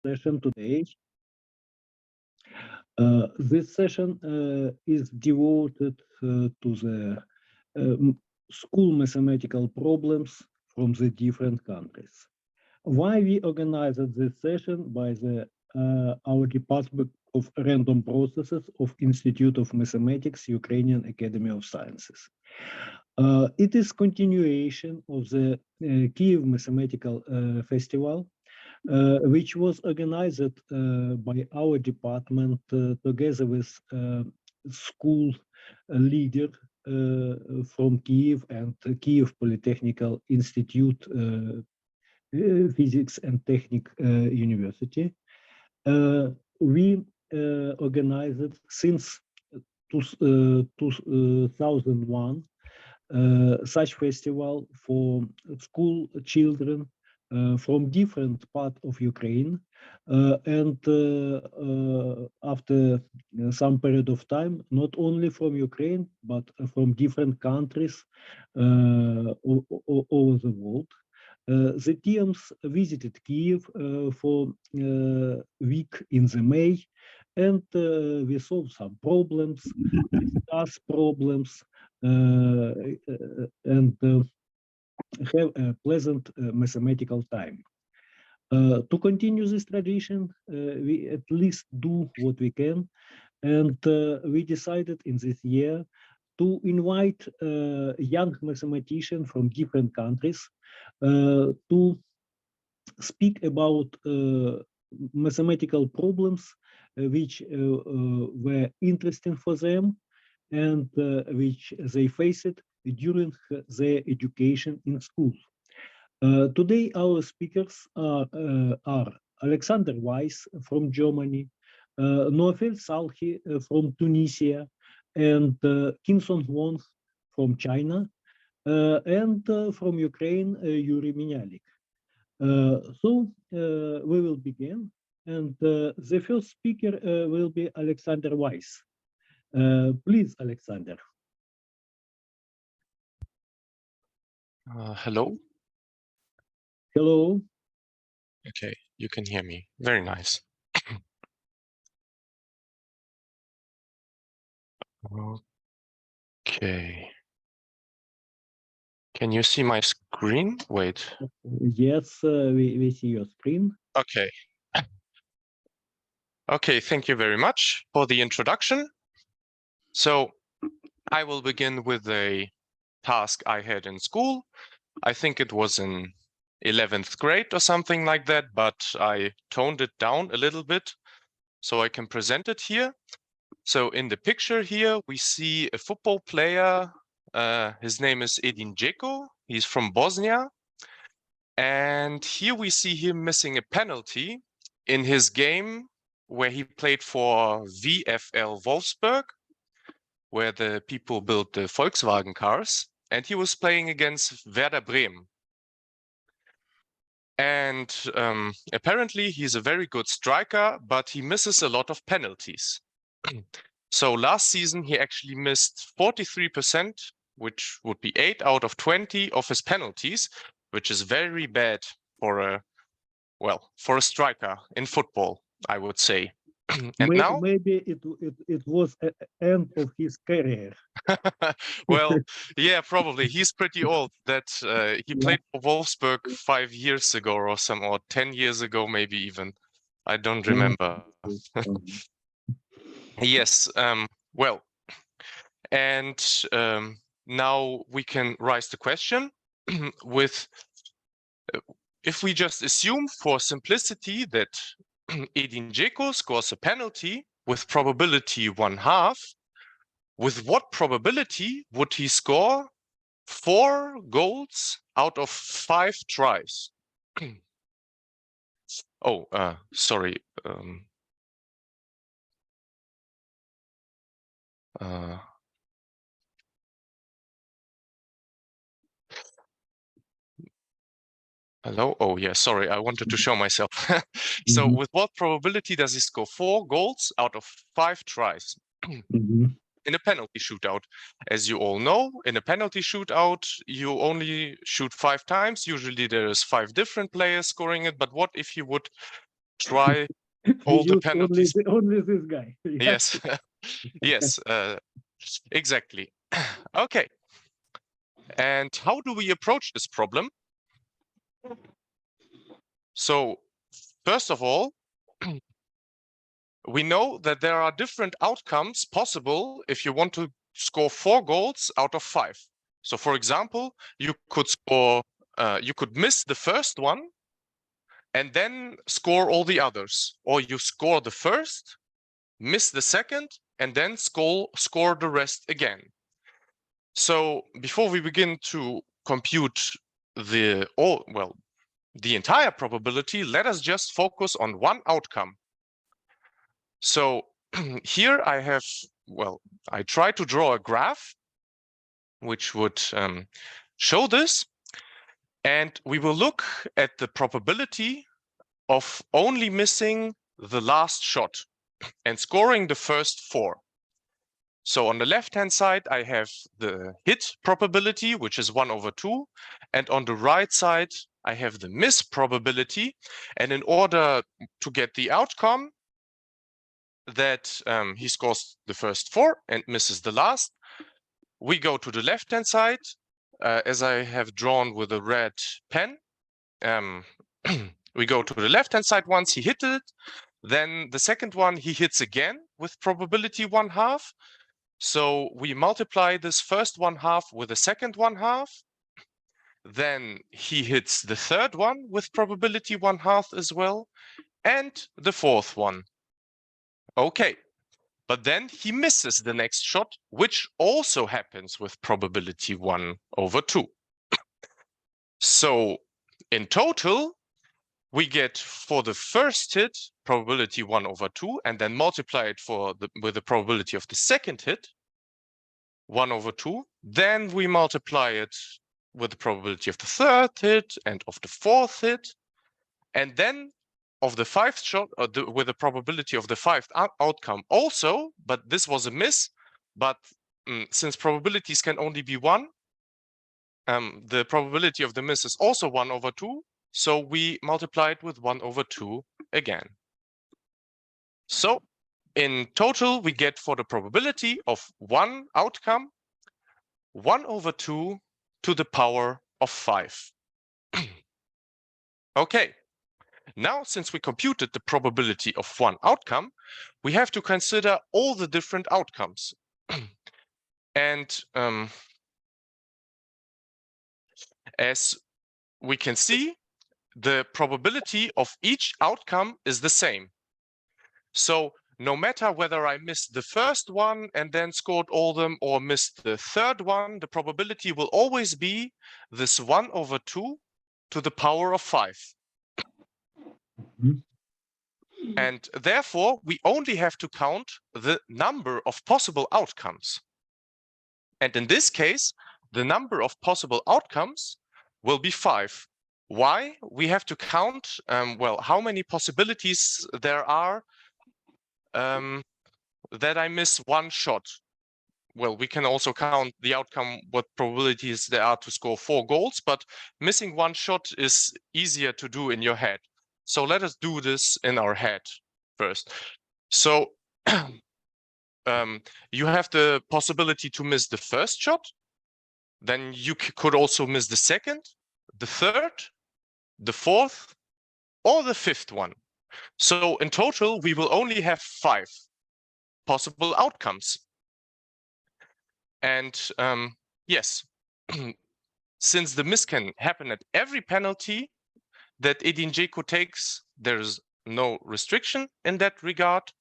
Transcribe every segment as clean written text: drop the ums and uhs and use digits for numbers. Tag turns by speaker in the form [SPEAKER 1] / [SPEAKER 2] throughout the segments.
[SPEAKER 1] session today. This session is devoted to the school mathematical problems from the different countries. Why we organized this session by our Department of Random Processes of Institute of Mathematics, Ukrainian Academy of Sciences. It is continuation of the Kiev Mathematical Festival, which was organized by our department together with school leader from Kiev and Kiev Polytechnical Institute, Physics and Technic University. We organized since 2001 such festival for school children from different part of Ukraine, and after some period of time, not only from Ukraine but from different countries all over the world. The teams visited Kiev for a week in the May, and we solved some problems, discussed problems, and have a pleasant mathematical time. To continue this tradition, we at least do what we can, and we decided in this year to invite young mathematicians from different countries to speak about mathematical problems which were interesting for them and which they faced during their education in school. Today, our speakers are Alexander Weiss from Germany, Naoufel Salhi from Tunisia, and Qingsong Wang from China, and from Ukraine, Yurii Miniailyk. So we will begin, and the first speaker will be Alexander Weiss. Please, Alexander.
[SPEAKER 2] Hello.
[SPEAKER 1] Hello.
[SPEAKER 2] Okay, you can hear me. Very nice. Okay. Can you see my screen? Wait.
[SPEAKER 1] Yes, we see your screen.
[SPEAKER 2] Okay. Okay, thank you very much for the introduction. So I will begin with a task I had in school. I think it was in 11th grade or something like that, but I toned it down a little bit so I can present it here. So in the picture here, we see a football player. His name is Edin Dzeko. He's from Bosnia. And here we see him missing a penalty in his game where he played for VfL Wolfsburg, where the people built the Volkswagen cars. And he was playing against Werder Bremen. And apparently he's a very good striker, but he misses a lot of penalties. So last season, he actually missed 43%, which would be 8 out of 20 of his penalties, which is very bad for a, well, for a striker in football, I would say. And now,
[SPEAKER 1] maybe it was the end of his career.
[SPEAKER 2] well, yeah, probably. He's pretty old. That he played for Wolfsburg 5 years ago or 10 years ago, maybe even. I don't remember. Yes, well, and now we can raise the question with, if we just assume for simplicity that Edin Dzeko scores a penalty with probability 1/2, with what probability would he score 4 goals out of 5 tries? Oh, sorry. Hello? Oh, yeah, sorry, I wanted to show myself. So with what probability does he score 4 goals out of 5 tries? In a penalty shootout? As you all know, in a penalty shootout, you only shoot 5 times. Usually there is 5 different players scoring it. But what if you would try all the penalties.
[SPEAKER 1] Only this guy.
[SPEAKER 2] Yes, yes, exactly. Okay. And how do we approach this problem? So, first of all, we know that there are different outcomes possible if you want to score 4 goals out of 5. So, for example, you could miss the first one and then score all the others, or you score the first, miss the second, and then score the rest again. So, before we begin to compute the entire probability, let us just focus on one outcome. So here I have, I try to draw a graph which would show this, and we will look at the probability of only missing the last shot and scoring the first 4. So on the left-hand side, I have the hit probability, which is 1/2. And on the right side, I have the miss probability. And in order to get the outcome that he scores the first 4 and misses the last, we go to the left-hand side, as I have drawn with a red pen. We go to the left-hand side once he hit it. Then the second one he hits again with probability 1/2. So we multiply this first 1/2 with the second 1/2. Then he hits the third one with probability 1/2 as well, and the fourth one. Okay, but then he misses the next shot, which also happens with probability 1/2. So in total, we get for the first hit probability 1/2, and then multiply it with the probability of the second hit, 1/2. Then we multiply it with the probability of the third hit and of the fourth hit, and then of the 5th shot, with the probability of the 5th outcome also. But this was a miss. But since probabilities can only be 1, the probability of the miss is also 1/2. So we multiply it with 1/2 again. So in total, we get for the probability of one outcome, 1/2 to the power of 5. Okay, now since we computed the probability of one outcome, we have to consider all the different outcomes. And as we can see, the probability of each outcome is the same. So no matter whether I missed the first one and then scored all of them, or missed the third one, the probability will always be this 1/2 to the power of 5.
[SPEAKER 1] Mhm.
[SPEAKER 2] And therefore, we only have to count the number of possible outcomes. And in this case, the number of possible outcomes will be 5. Why? We have to count, how many possibilities there are that I miss one shot. Well, we can also count the outcome, what probabilities there are to score 4 goals, but missing one shot is easier to do in your head. So let us do this in our head first. So you have the possibility to miss the first shot. Then you could also miss the second, the third, the fourth, or the 5th one. So in total, we will only have 5 possible outcomes. And yes, since the miss can happen at every penalty that Edin Dzeko takes, there's no restriction in that regard.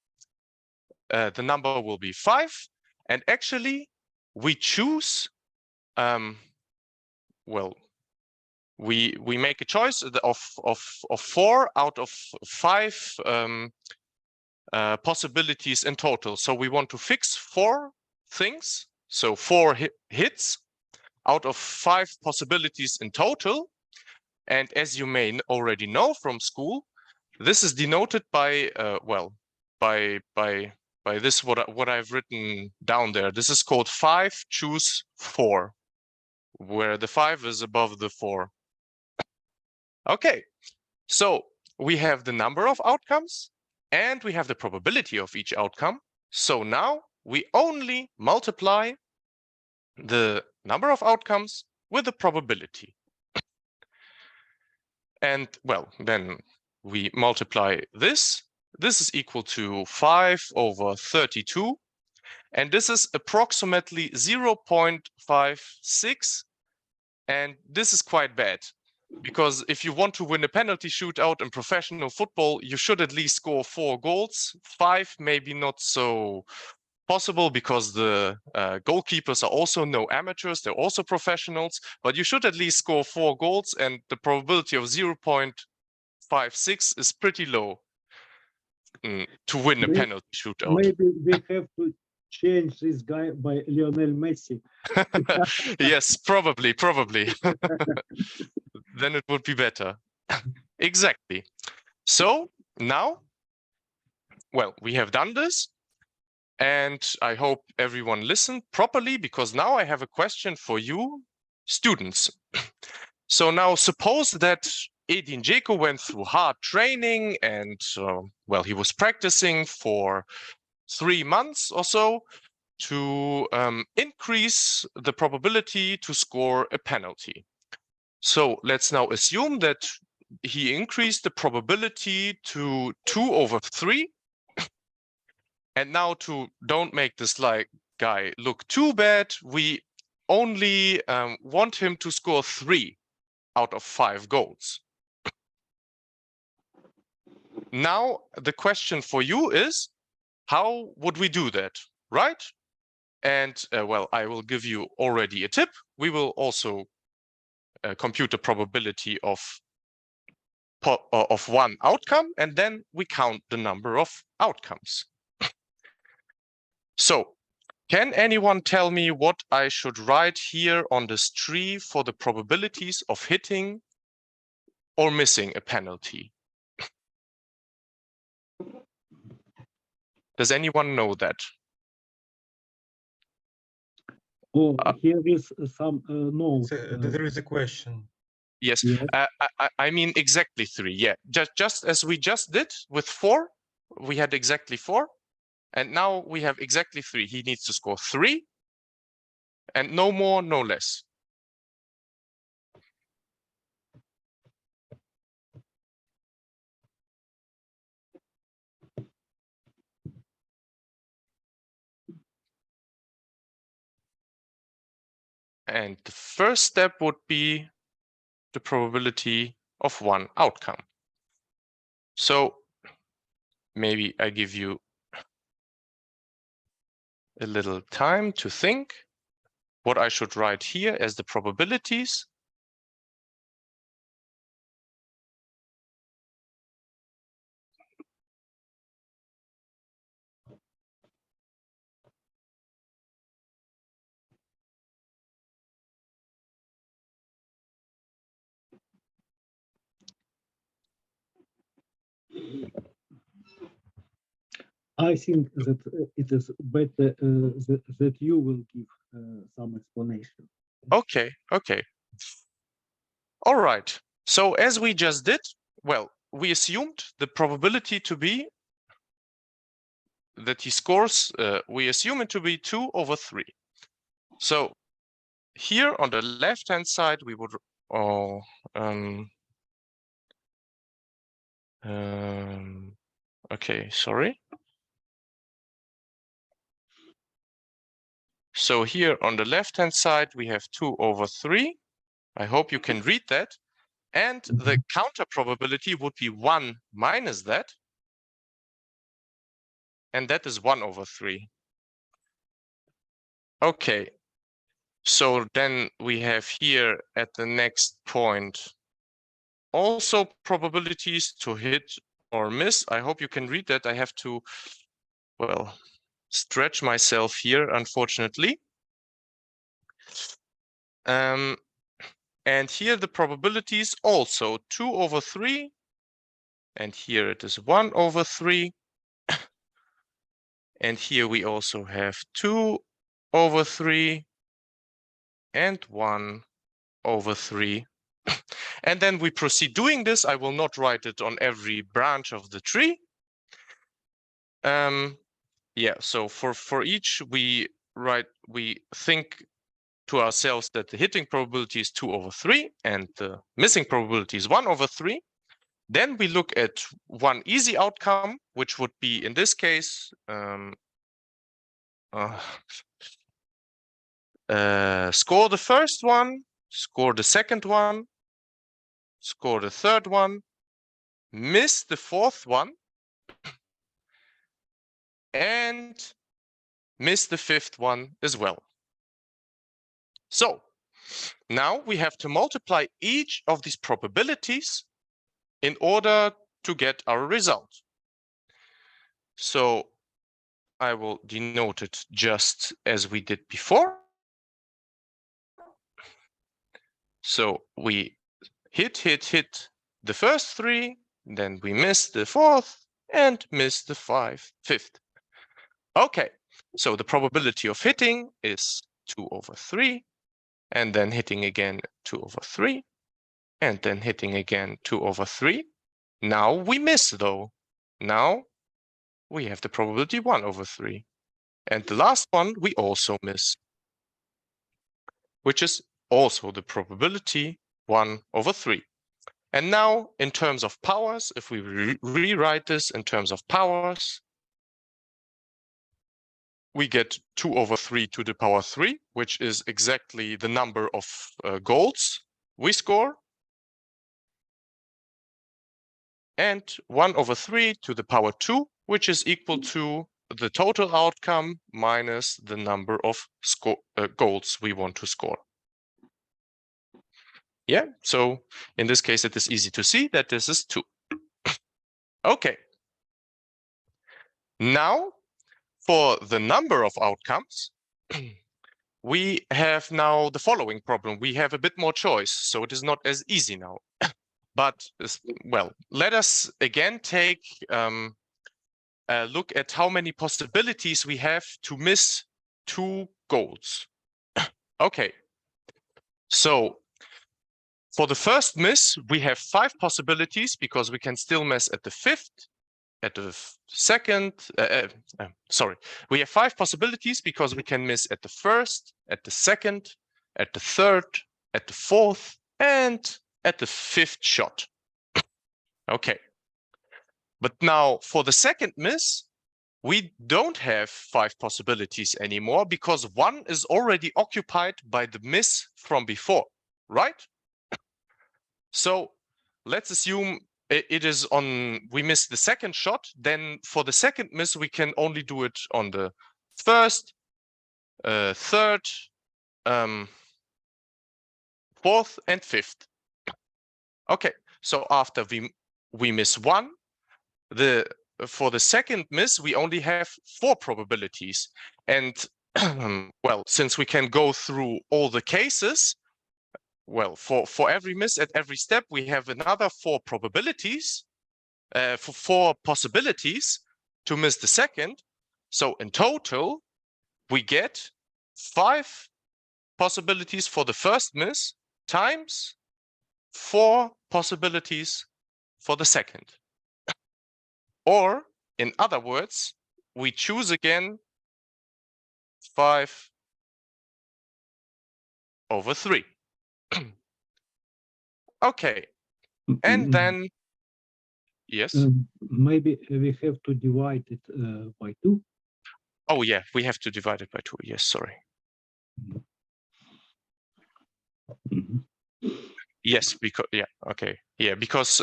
[SPEAKER 2] The number will be 5. And actually, we choose, we make a choice of 4 out of 5 possibilities in total. So we want to fix 4 things. So 4 hits out of 5 possibilities in total. And as you may already know from school, this is denoted by this what I've written down there. This is called 5 choose 4, where the 5 is above the 4. Okay, so we have the number of outcomes and we have the probability of each outcome. So now we only multiply the number of outcomes with the probability. And well, then we multiply this. This is equal to 5 over 32. And this is approximately 0.56. And this is quite bad, because if you want to win a penalty shootout in professional football, you should at least score 4 goals. 5 maybe not so possible, because the goalkeepers are also no amateurs, they're also professionals, but you should at least score 4 goals, and the probability of 0.56 is pretty low to win a penalty shootout.
[SPEAKER 1] Maybe we have to change this guy by Lionel Messi.
[SPEAKER 2] Yes, probably. Then it would be better. Exactly. So now, well, we have done this, and I hope everyone listened properly, because now I have a question for you, students. So now suppose that Edin Dzeko went through hard training, and well, he was practicing for 3 months or so to increase the probability to score a penalty. So let's now assume that he increased the probability to 2 over 3. And now, to don't make this guy look too bad, we only want him to score 3 out of 5 goals. Now, the question for you is, how would we do that, right? And well, I will give you already a tip. We will also compute the probability of one outcome, and then we count the number of outcomes. So, can anyone tell me what I should write here on this tree for the probabilities of hitting or missing a penalty? Does anyone know that?
[SPEAKER 1] Oh, here is some note.
[SPEAKER 3] There is a question.
[SPEAKER 2] Yes,
[SPEAKER 1] Yes.
[SPEAKER 2] I mean exactly 3. Yeah, just as we just did with 4, we had exactly 4, and now we have exactly 3. He needs to score 3, and no more, no less. And the first step would be the probability of one outcome. So maybe I give you a little time to think what I should write here as the probabilities.
[SPEAKER 1] I think that it is better that you will give some explanation.
[SPEAKER 2] Okay. All right. So as we just did, well, we assumed the probability to be that he scores, we assume it to be 2 over 3. So here on the left-hand side, we would, okay, sorry. So here on the left-hand side, we have 2 over 3. I hope you can read that. And the counter probability would be 1 minus that. And that is 1 over 3. Okay. So then we have here at the next point also probabilities to hit or miss. I hope you can read that. I have to, well, stretch myself here, unfortunately. And here the probabilities also 2 over 3. And here it is 1 over 3. And here we also have 2 over 3 and 1 over 3. And then we proceed doing this. I will not write it on every branch of the tree. Yeah, so for each we think to ourselves that the hitting probability is 2/3 and the missing probability is 1/3. Then we look at one easy outcome, which would be in this case score the first one, score the second one, score the third one, miss the fourth one, and miss the fifth one as well. So now we have to multiply each of these probabilities in order to get our result. So I will denote it just as we did before. So we hit the first three, then we miss the fourth and miss the fifth. Okay, so the probability of hitting is 2/3, and then hitting again 2/3, and then hitting again 2/3. Now we miss though. Now we have the probability 1/3. And the last one we also miss, which is also the probability 1/3. And now in terms of powers, if we rewrite this in terms of powers, we get 2/3 to the power 3, which is exactly the number of golds we score. And 1/3 to the power 2, which is equal to the total outcome minus the number of golds we want to score. Yeah, so in this case, it is easy to see that this is 2. Okay. Now, for the number of outcomes, we have now the following problem. We have a bit more choice, so it is not as easy now. But, well, let us again take a look at how many possibilities we have to miss 2 golds. Okay, so for the first miss, we have 5 possibilities because we can still miss at the fifth, at the second, sorry, we have 5 possibilities because we can miss at the first, at the second, at the third, at the fourth, and at the fifth shot. Okay. But now for the second miss, we don't have 5 possibilities anymore because 1 is already occupied by the miss from before, right? So let's assume it is on, we miss the second shot, then for the second miss, we can only do it on the first, third, fourth, and fifth. Okay, so after we miss 1, for the second miss, we only have 4 probabilities. And well, since we can go through all the cases, well, for every miss at every step, we have another 4 probabilities, for 4 possibilities to miss the second. So in total, we get 5 possibilities for the first miss times 4 possibilities for the second. Or, in other words, we choose again 5/3. Okay, and then, yes?
[SPEAKER 1] Maybe we have to divide it by 2.
[SPEAKER 2] Oh, yeah, we have to divide it by 2. Yes, sorry.
[SPEAKER 1] Mm-hmm.
[SPEAKER 2] Yes, because, yeah, okay. Yeah, because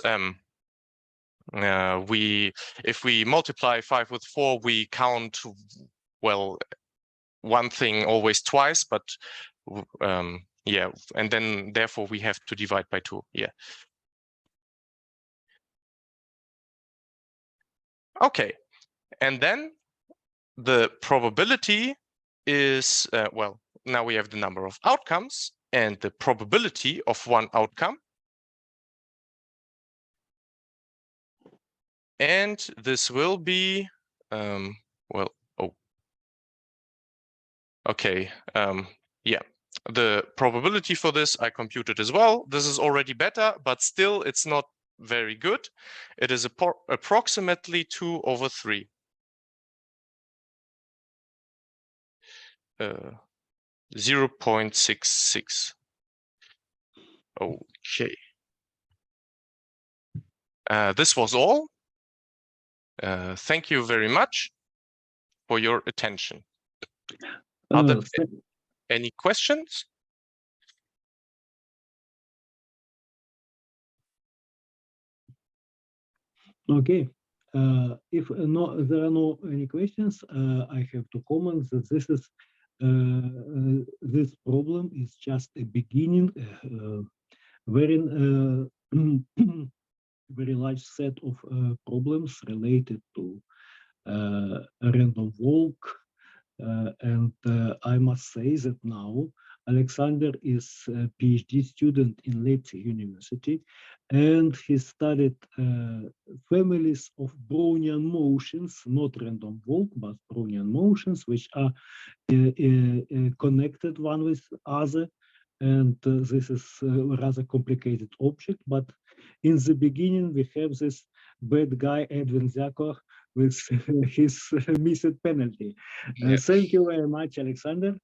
[SPEAKER 2] if we multiply 5 with 4, we count, well, one thing always twice, but yeah, and then therefore we have to divide by 2. Yeah. Okay, and then the probability is, well, now we have the number of outcomes and the probability of one outcome. And this will be, well, oh, okay, yeah. The probability for this I computed as well. This is already better, but still it's not very good. It is approximately 2 over 3. 0.66. Okay. This was all. Thank you very much for your attention. Are there any questions?
[SPEAKER 1] Okay. If there are no any questions, I have to comment that this is this problem is just a beginning, very very large set of problems related to random walk, and I must say that now Alexander is a PhD student in Leipzig University, and he studied families of Brownian motions, not random walk, but Brownian motions, which are connected one with other. And this is a rather complicated object, but in the beginning we have this bad guy Edwin Zakor with his missed penalty. Thank you very much, Alexander.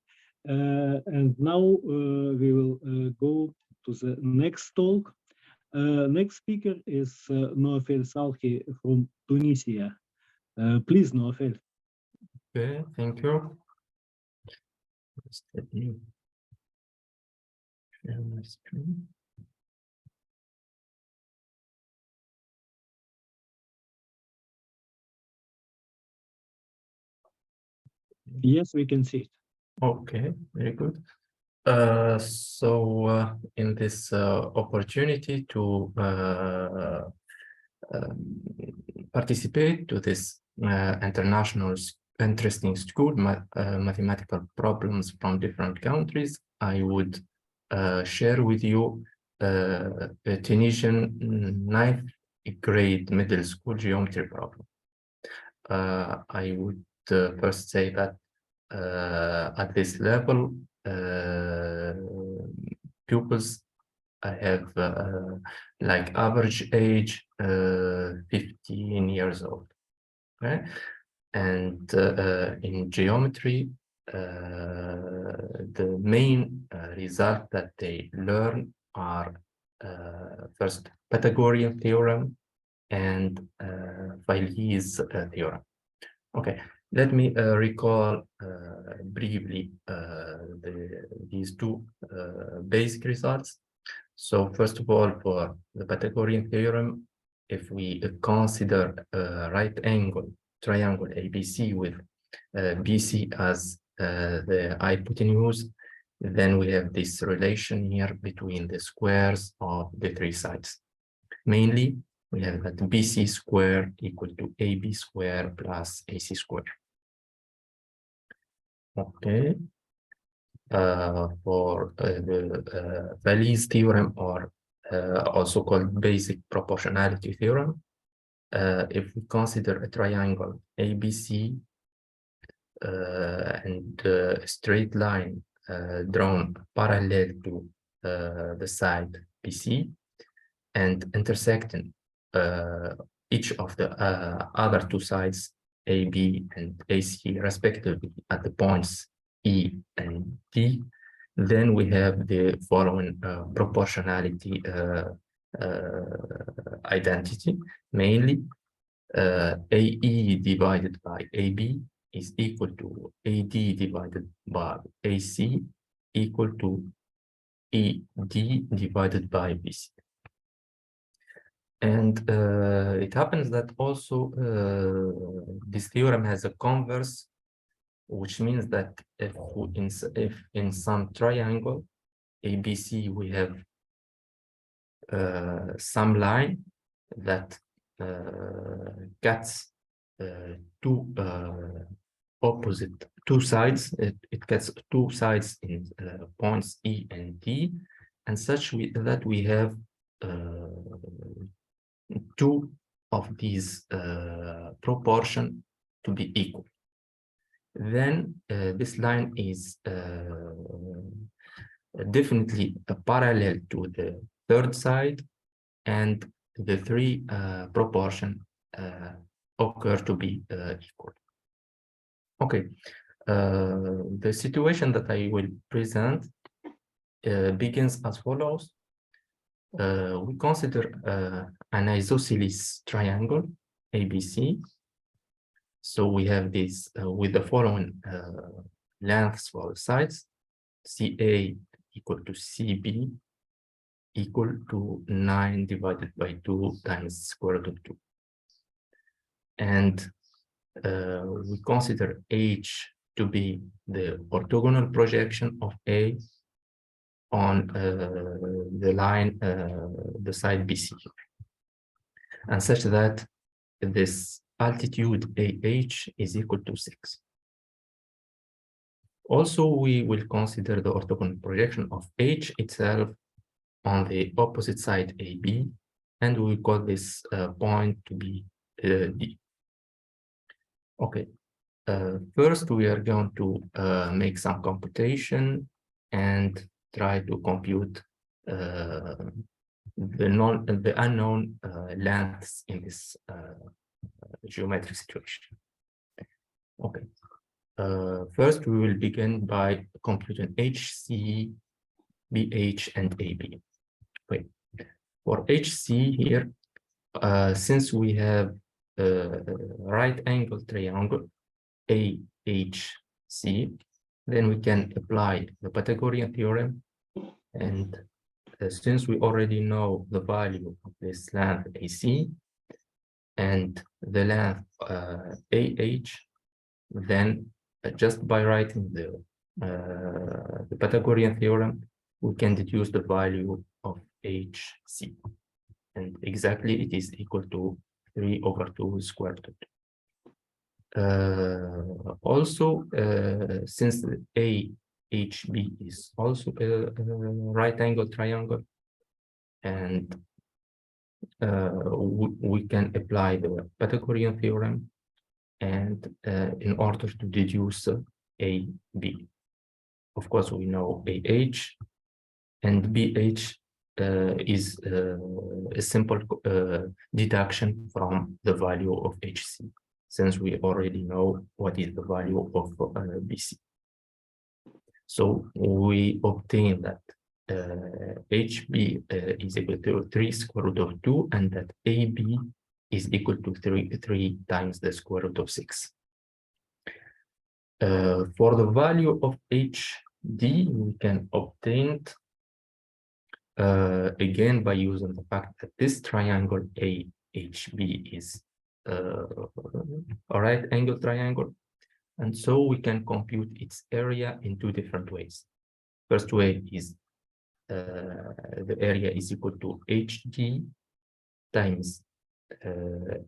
[SPEAKER 1] And now we will go to the next talk. Next speaker is Naoufel Salhi from Tunisia. Please, Naoufel.
[SPEAKER 3] Okay, thank you. Let me share my screen.
[SPEAKER 1] Yes, we can see it.
[SPEAKER 3] Okay, very good. In this opportunity to participate to this international interesting school, mathematical problems from different countries, I would share with you a Tunisian 9th grade middle school geometry problem. I would first say that at this level, pupils have like average age 15 years old, okay? And in geometry, the main result that they learn are first Pythagorean theorem and Weiss theorem. Okay, let me recall briefly these two basic results. So first of all, for the Pythagorean theorem, if we consider a right angle triangle ABC with BC as the hypotenuse, then we have this relation here between the squares of the three sides. Mainly, we have that BC square equal to AB square plus AC square. Okay. For the Weiss theorem, or also called basic proportionality theorem, if we consider a triangle ABC and a straight line drawn parallel to the side BC and intersecting each of the other two sides AB and AC respectively at the points E and D, then we have the following proportionality identity. Mainly, AE divided by AB is equal to AD divided by AC equal to ED divided by BC. And it happens that also this theorem has a converse, which means that if in some triangle ABC we have some line that gets two sides, it gets two sides in points E and D, and such that we have two of these proportion to be equal. Then this line is definitely parallel to the third side, and the three proportion occur to be equal. Okay, the situation that I will present begins as follows. We consider an isosceles triangle, ABC. So we have this with the following lengths for the sides, CA equal to CB equal to 9 divided by 2 times square root of 2. And we consider H to be the orthogonal projection of A on the line, the side BC, and such that this altitude AH is equal to 6. Also, we will consider the orthogonal projection of H itself on the opposite side AB, and we call this point to be D. Okay, first we are going to make some computation and try to compute the unknown lengths in this geometric situation. Okay, first we will begin by computing HC, BH, and AB. Okay, for HC here, since we have a right angle triangle AHC, then we can apply the Pythagorean theorem, and since we already know the value of this length AC and the length AH, then just by writing the Pythagorean theorem, we can deduce the value of HC, and exactly it is equal to 3/2 square root. Also, since the AHB is also a right angle triangle, and we can apply the Pythagorean theorem, and in order to deduce AB. Of course, we know AH, and BH is a simple deduction from the value of HC, since we already know what is the value of BC. So we obtain that HB is equal to 3 square root of 2, and that AB is equal to 3 times the square root of 6. For the value of HD, we can obtain it again by using the fact that this triangle AHB is a right angle triangle, and so we can compute its area in two different ways. First way is the area is equal to HD times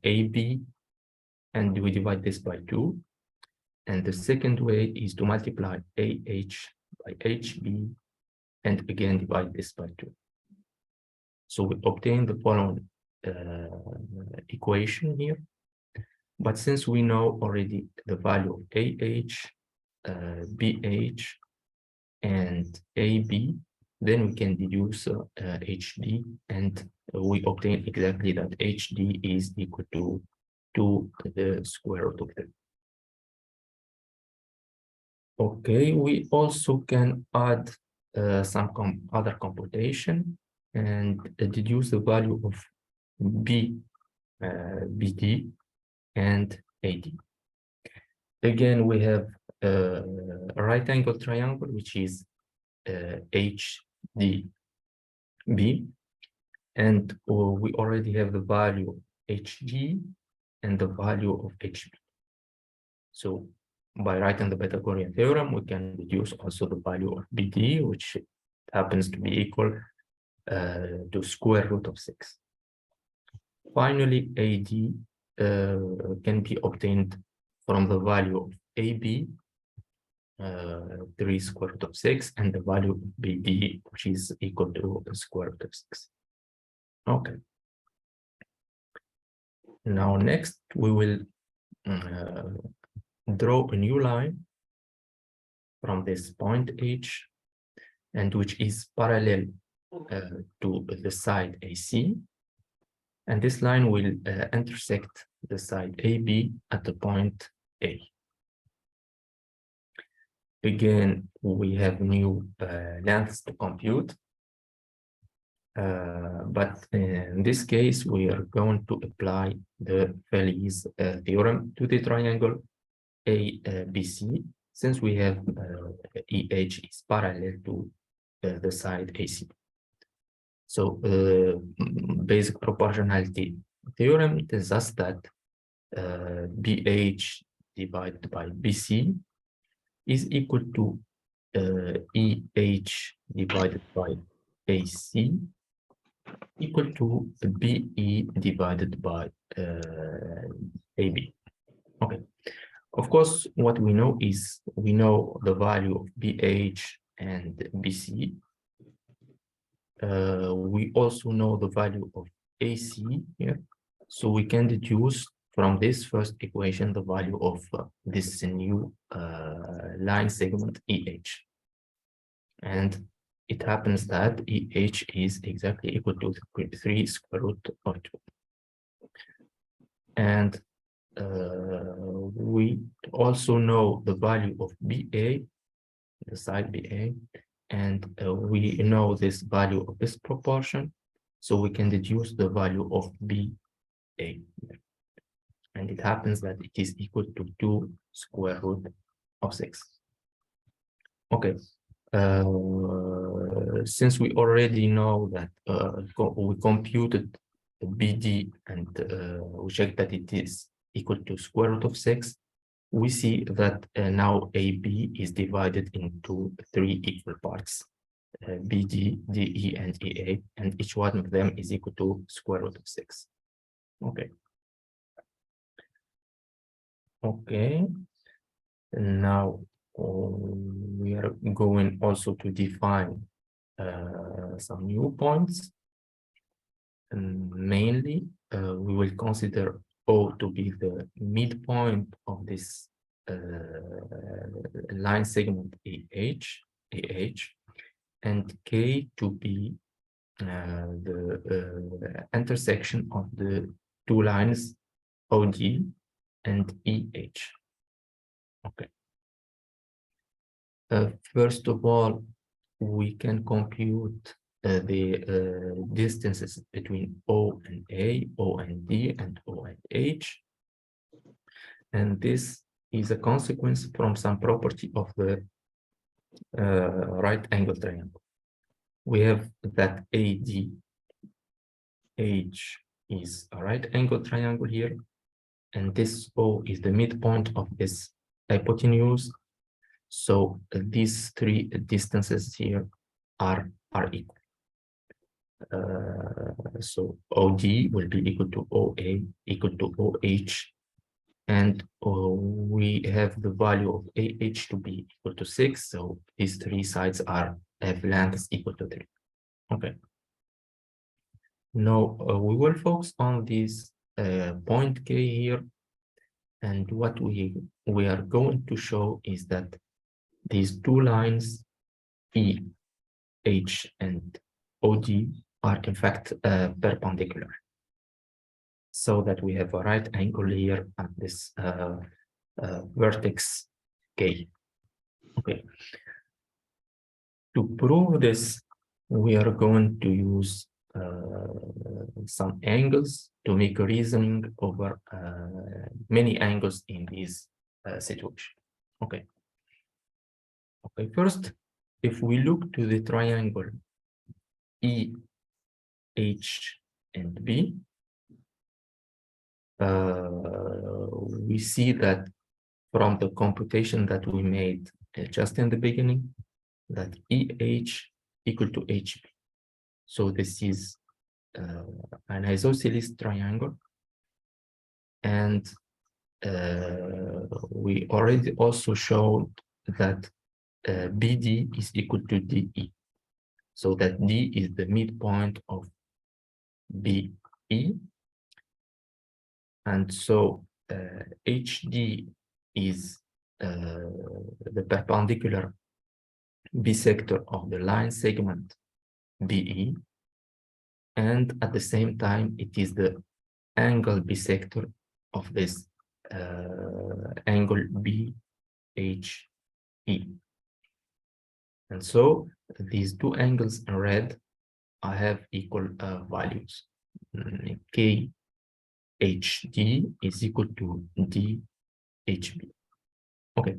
[SPEAKER 3] AB, and we divide this by 2. And the second way is to multiply AH by HB, and again divide this by 2. So we obtain the following equation here. But since we know already the value of AH, BH, and AB, then we can deduce HD, and we obtain exactly that HD is equal to 2 to the square root of 3. Okay, we also can add some other computation and deduce the value of BD and AD. Again, we have a right angle triangle, which is HDB, and we already have the value of HG and the value of HB. So by writing the Pythagorean theorem, we can deduce also the value of BD, which happens to be equal to square root of 6. Finally, AD can be obtained from the value of AB, 3 square root of 6, and the value of BD, which is equal to the square root of 6. Okay. Now, next, we will draw a new line from this point H, and which is parallel to the side AC. And this line will intersect the side AB at the point A. Again, we have new lengths to compute. But in this case, we are going to apply the Weiss theorem to the triangle ABC, since we have EH is parallel to the side AC. So basic proportionality theorem tells us that BH divided by BC is equal to EH divided by AC equal to BE divided by AB. Okay. Of course, what we know is we know the value of BH and BC. We also know the value of AC here. So we can deduce from this first equation the value of this new line segment EH. And it happens that EH is exactly equal to 3 square root of 2. And we also know the value of BA, the side BA, and we know this value of this proportion, so we can deduce the value of BA. And it happens that it is equal to 2 square root of 6. Okay. Since we already know that we computed the BD and we checked that it is equal to square root of 6, we see that now AB is divided into 3 equal parts, BD, DE, and EA, and each one of them is equal to square root of 6. Okay. Okay. Now we are going also to define some new points. And mainly, we will consider O to be the midpoint of this line segment AH, and K to be the intersection of the two lines OD and EH. Okay. First of all, we can compute the distances between O and A, O and D, and O and H. And this is a consequence from some property of the right angle triangle. We have that ADH is a right angle triangle here, and this O is the midpoint of this hypotenuse. So these 3 distances here are equal. So OD will be equal to OA equal to OH, and we have the value of AH to be equal to 6. So these 3 sides have lengths equal to 3. Okay. Now we will focus on this point K here, and what we are going to show is that these 2 lines EH and OD are in fact perpendicular, so that we have a right angle here at this vertex K. Okay. To prove this, we are going to use some angles to make a reasoning over many angles in this situation. Okay. Okay, first, if we look to the triangle EH and B, we see that from the computation that we made just in the beginning, that EH equal to HB. So this is an isosceles triangle, and we already also showed that BD is equal to DE, so that D is the midpoint of BE, and so HD is the perpendicular bisector of the line segment BE, and at the same time it is the angle bisector of this angle BHE. And so these two angles in red I have equal values. KHD is equal to DHB. Okay,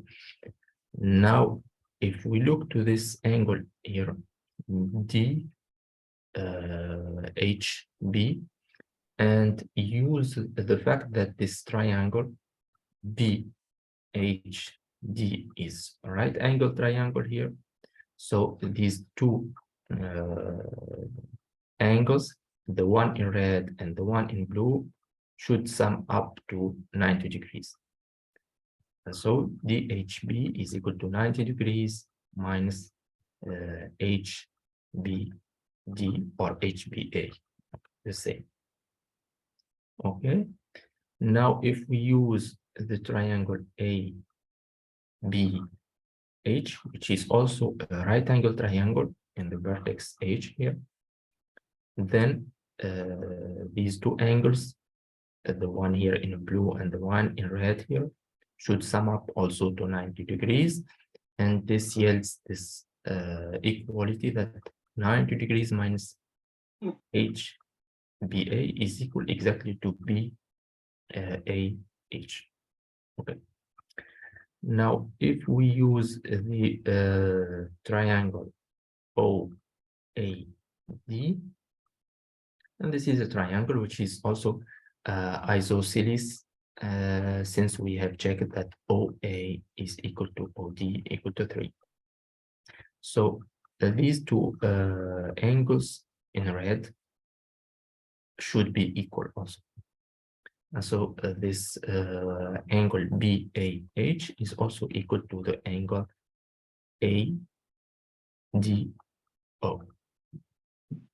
[SPEAKER 3] now if we look to this angle here, DHB, and use the fact that this triangle BHD is a right angle triangle here. So these two angles, the one in red and the one in blue, should sum up to 90 degrees. And so DHB is equal to 90 degrees minus HBD or HBA, the same. Okay, now if we use the triangle ABH, which is also a right angle triangle in the vertex H here, then these two angles, the one here in blue and the one in red here, should sum up also to 90 degrees. And this yields this equality that 90 degrees minus HBA is equal exactly to BAH. Okay. Now, if we use the triangle OAD, and this is a triangle which is also isosceles, since we have checked that OA is equal to OD equal to 3. So these two angles in red should be equal also. And so this angle BAH is also equal to the angle ADO.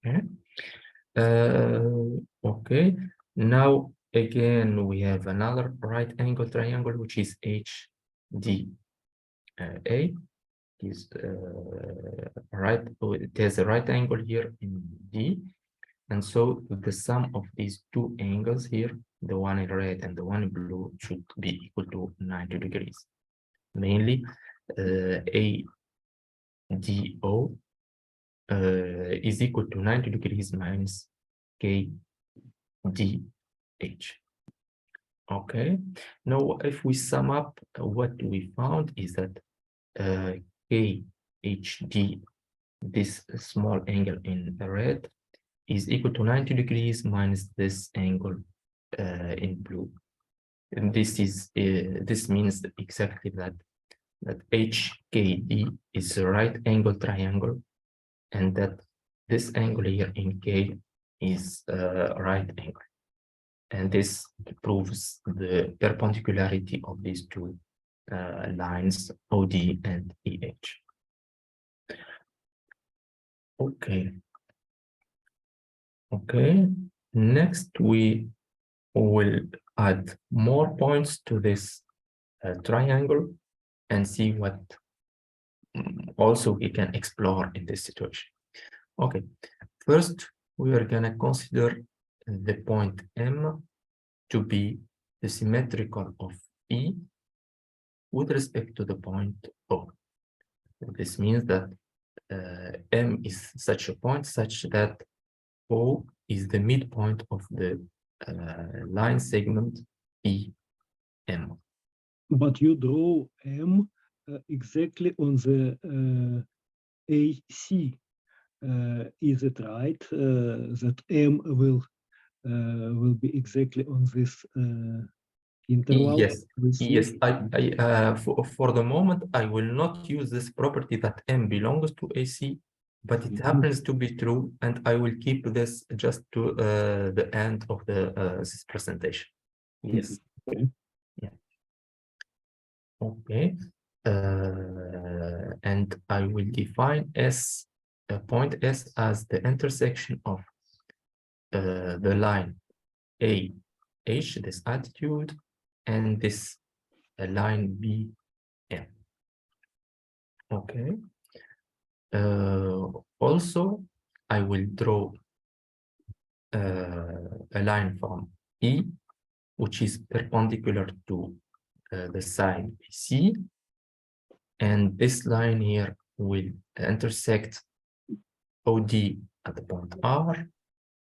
[SPEAKER 3] Okay. Okay. Now again we have another right angle triangle which is HDA. Is right. It has a right angle here in D. And so the sum of these two angles here, the one in red and the one in blue, should be equal to 90 degrees. Mainly ADO is equal to 90 degrees minus KDH. Okay. Now, if we sum up, what we found is that KHD, this small angle in red, is equal to 90 degrees minus this angle in blue. And this is this means exactly that HKD is a right angle triangle, and that this angle here in K is right angle. And this proves the perpendicularity of these two lines, OD and EH. Okay. Okay, next we will add more points to this triangle and see what also we can explore in this situation. Okay, first we are going to consider the point M to be the symmetrical of E with respect to the point O. This means that M is such a point such that O is the midpoint of the line segment EM.
[SPEAKER 1] But you draw M exactly on the AC. Is it right that M will be exactly on this interval?
[SPEAKER 3] Yes, yes. For the moment, I will not use this property that M belongs to AC, but it happens to be true, and I will keep this just to the end of the this presentation. Yes.
[SPEAKER 1] Okay.
[SPEAKER 3] Yeah. Okay. And I will define S, point S as the intersection of the line AH, this attitude, and this line BM. Okay. Also, I will draw a line from E, which is perpendicular to the side BC, and this line here will intersect OD at the point R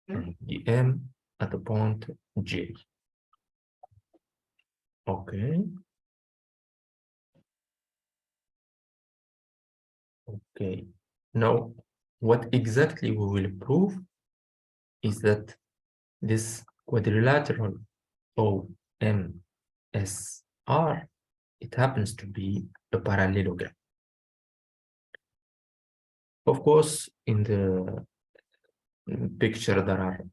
[SPEAKER 3] and DM at the point J. Okay. Okay. Now, what exactly we will prove is that this quadrilateral OMSR, it happens to be a parallelogram. Of course, in the picture, there are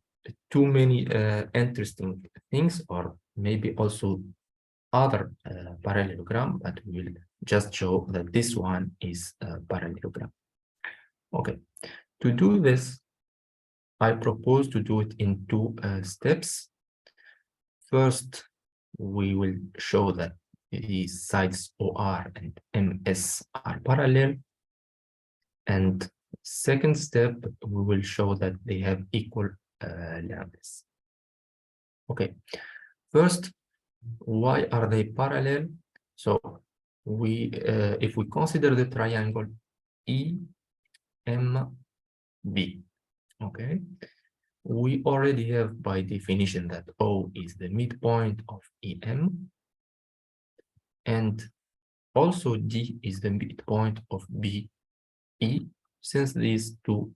[SPEAKER 3] too many interesting things, or maybe also other parallelogram, but we will just show that this one is a parallelogram. Okay, to do this, I propose to do it in two steps. First, we will show that the sides OR and MS are parallel. And second step, we will show that they have equal lengths. Okay, first, why are they parallel? So if we consider the triangle EMB, okay, we already have by definition that O is the midpoint of EM, and also D is the midpoint of BE, since these two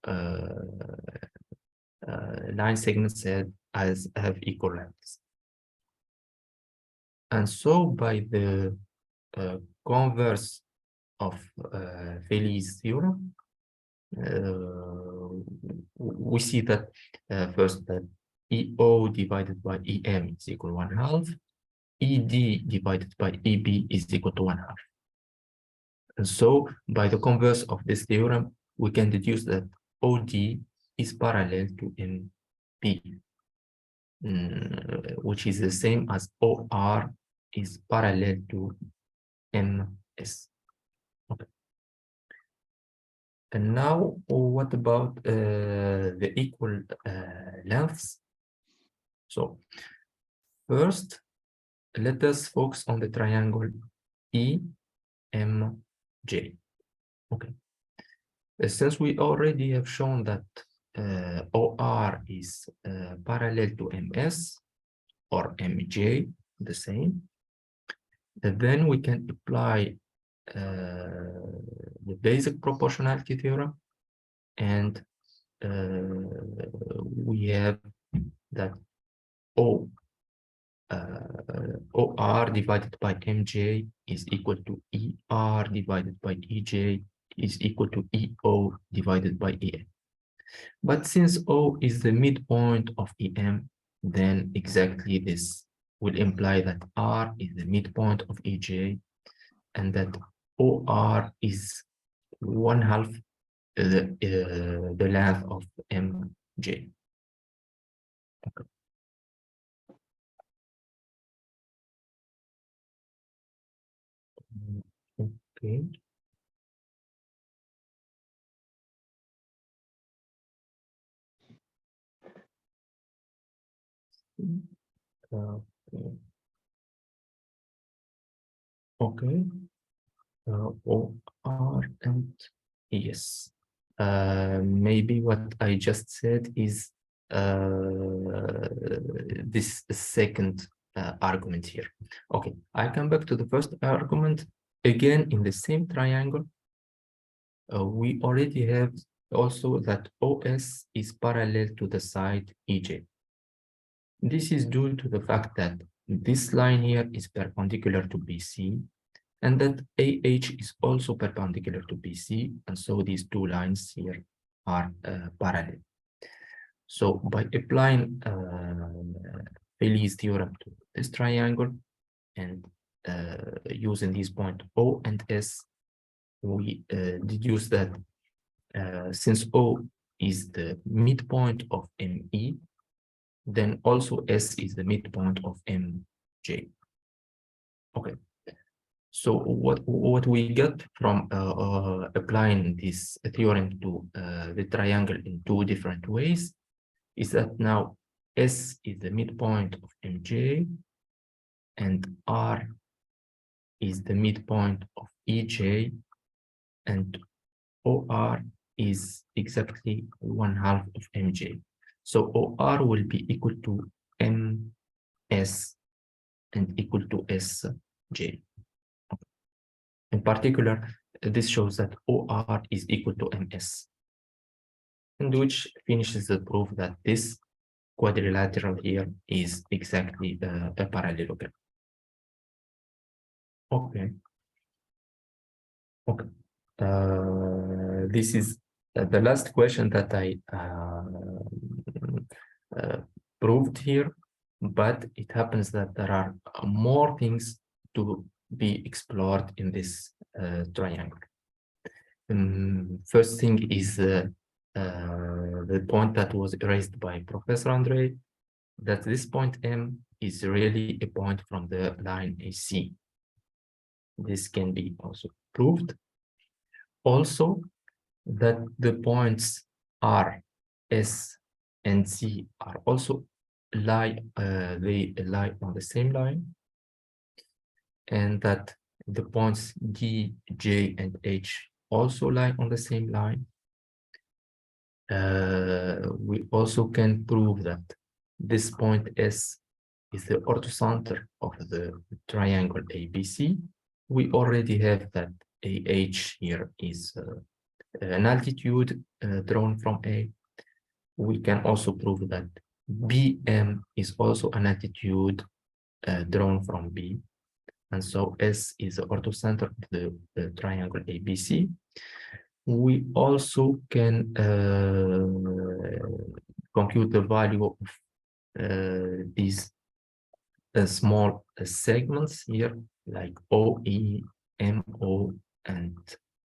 [SPEAKER 3] line segments have equal lengths. And so by the converse of Salhi's theorem, we see that first that EO divided by EM is equal to 1/2, ED divided by EB is equal to 1/2. And so by the converse of this theorem, we can deduce that OD is parallel to MP, which is the same as OR is parallel to MS. Okay. And now, what about the equal lengths? So first, let us focus on the triangle EMJ. Okay. Since we already have shown that OR is parallel to MS or MJ, the same, then we can apply the basic proportionality theorem, and we have that OR divided by MJ is equal to ER divided by EJ is equal to EO divided by EM. But since O is the midpoint of EM, then exactly this will imply that R is the midpoint of EJ, and that OR is 1/2 the length of MJ. Okay. Okay. Okay. OR and yes. Maybe what I just said is this second argument here. Okay, I come back to the first argument. Again, in the same triangle, we already have also that OS is parallel to the side EJ. This is due to the fact that this line here is perpendicular to BC, and that AH is also perpendicular to BC, and so these two lines here are parallel. So by applying Salhi's theorem to this triangle and using these points O and S, we deduce that since O is the midpoint of ME, then also S is the midpoint of MJ. Okay. So what we get from applying this theorem to the triangle in two different ways is that now S is the midpoint of MJ and R is the midpoint of EJ, and OR is exactly 1/2 of MJ. So OR will be equal to MS and equal to SJ. In particular, this shows that OR is equal to MS, and which finishes the proof that this quadrilateral here is exactly a parallelogram. Okay. Okay. This is the last question that I proved here, but it happens that there are more things to be explored in this triangle. First thing is the point that was raised by Professor Andre, that this point M is really a point from the line AC. This can be also proved. Also, that the points R, S, and C are also they lie on the same line, and that the points D, J, and H also lie on the same line. We also can prove that this point S is the orthocenter of the triangle ABC. We already have that AH here is an altitude drawn from A. We can also prove that BM is also an altitude drawn from B. And so S is the orthocenter of the triangle ABC. We also can compute the value of these small segments here, like OE, MO, and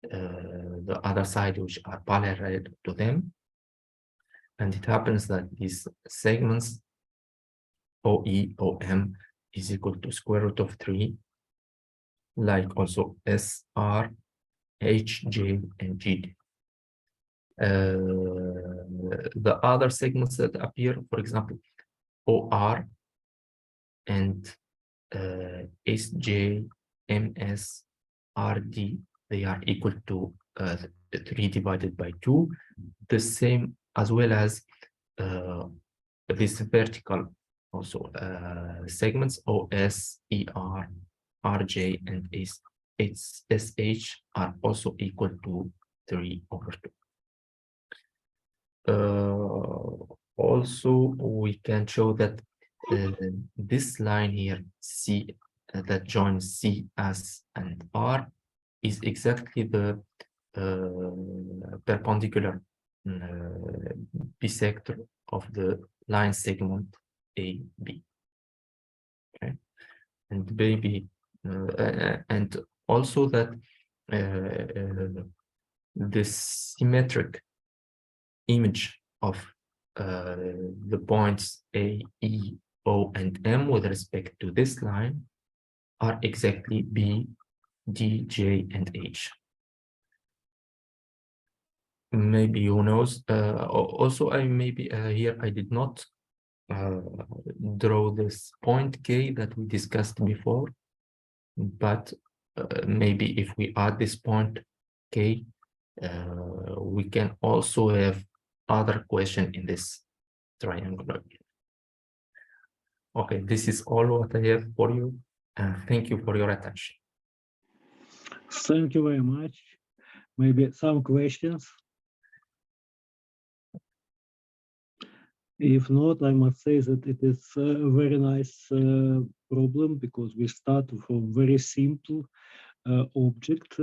[SPEAKER 3] the other side, which are parallel to them. And it happens that these segments, OE, OM, is equal to square root of 3, like also SR, HJ, and GD. The other segments that appear, for example, OR and SJ, MS, RD, they are equal to 3 divided by 2, the same as well as this vertical also segments OS, ER, RJ, and SH are also equal to 3/2. Also, we can show that this line here, C, that joins C, S, and R, is exactly the perpendicular bisector of the line segment AB. Okay, and maybe and also that this symmetric image of the points A, E, O, and M with respect to this line are exactly B, D, J, and H. Maybe who knows? Also, here I did not draw this point K that we discussed before, but maybe if we add this point K, we can also have other question in this triangle. Okay, this is all what I have for you, and thank you for your attention.
[SPEAKER 1] Thank you very much. Maybe some questions. If not, I must say that it is a very nice problem, because we start from very simple object,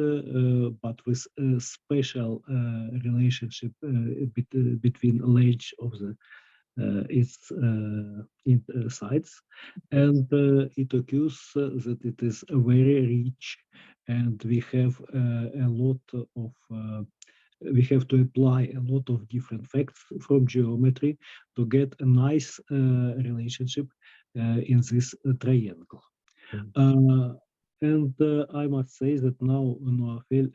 [SPEAKER 1] but with a special relationship between length of the its sides, and it occurs that it is very rich, and we have a lot of we have to apply a lot of different facts from geometry to get a nice relationship in this triangle. And I must say that now Naoufel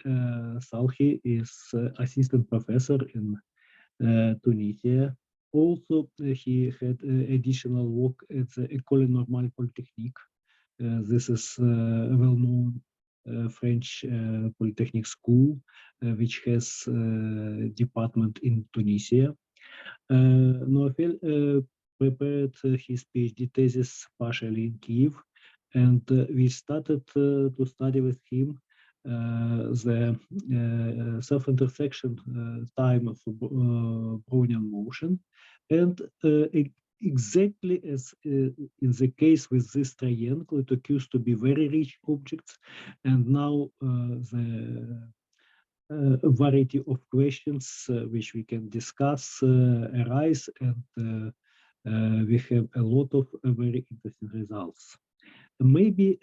[SPEAKER 1] Salhi is assistant professor in Tunisia. Also, he had additional work at the École Normale Polytechnique. This is a well-known French polytechnic school, which has a department in Tunisia. Naoufel prepared his PhD thesis partially in Kiev, and we started to study with him the self-intersection time of Brownian motion, and exactly as in the case with this triangle, it occurs to be very rich objects, and now the a variety of questions which we can discuss arise, and we have a lot of very interesting results. Maybe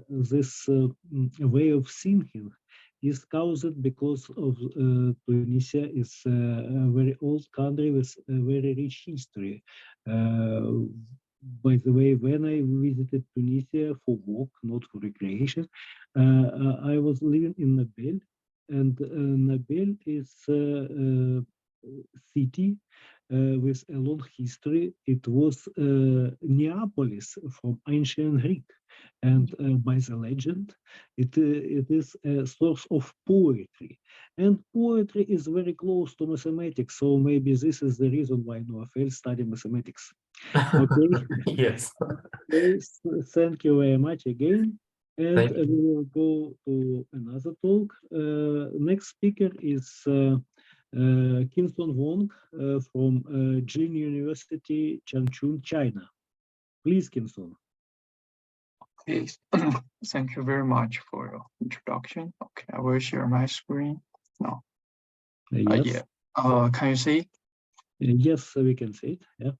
[SPEAKER 1] this way of thinking is caused because of Tunisia is a very old country with a very rich history. By the way, when I visited Tunisia for work, not for recreation, I was living in Nabil, and Nabil is a city with a long history. It was Neapolis from ancient Greek, and by the legend, it is a source of poetry, and poetry is very close to mathematics. So maybe this is the reason why Naoufel studied mathematics. Okay.
[SPEAKER 3] Yes.
[SPEAKER 1] Thank you very much again. And
[SPEAKER 3] Thank you.
[SPEAKER 1] we will go to another talk. Next speaker is Qingsong Wang from Jin University, Changchun, China. Please, Qingsong.
[SPEAKER 4] Okay, thank you very much for your introduction. Okay, I will share my screen now.
[SPEAKER 1] Yes.
[SPEAKER 4] Yeah. Can you see?
[SPEAKER 1] Yes, we can see it. Yeah.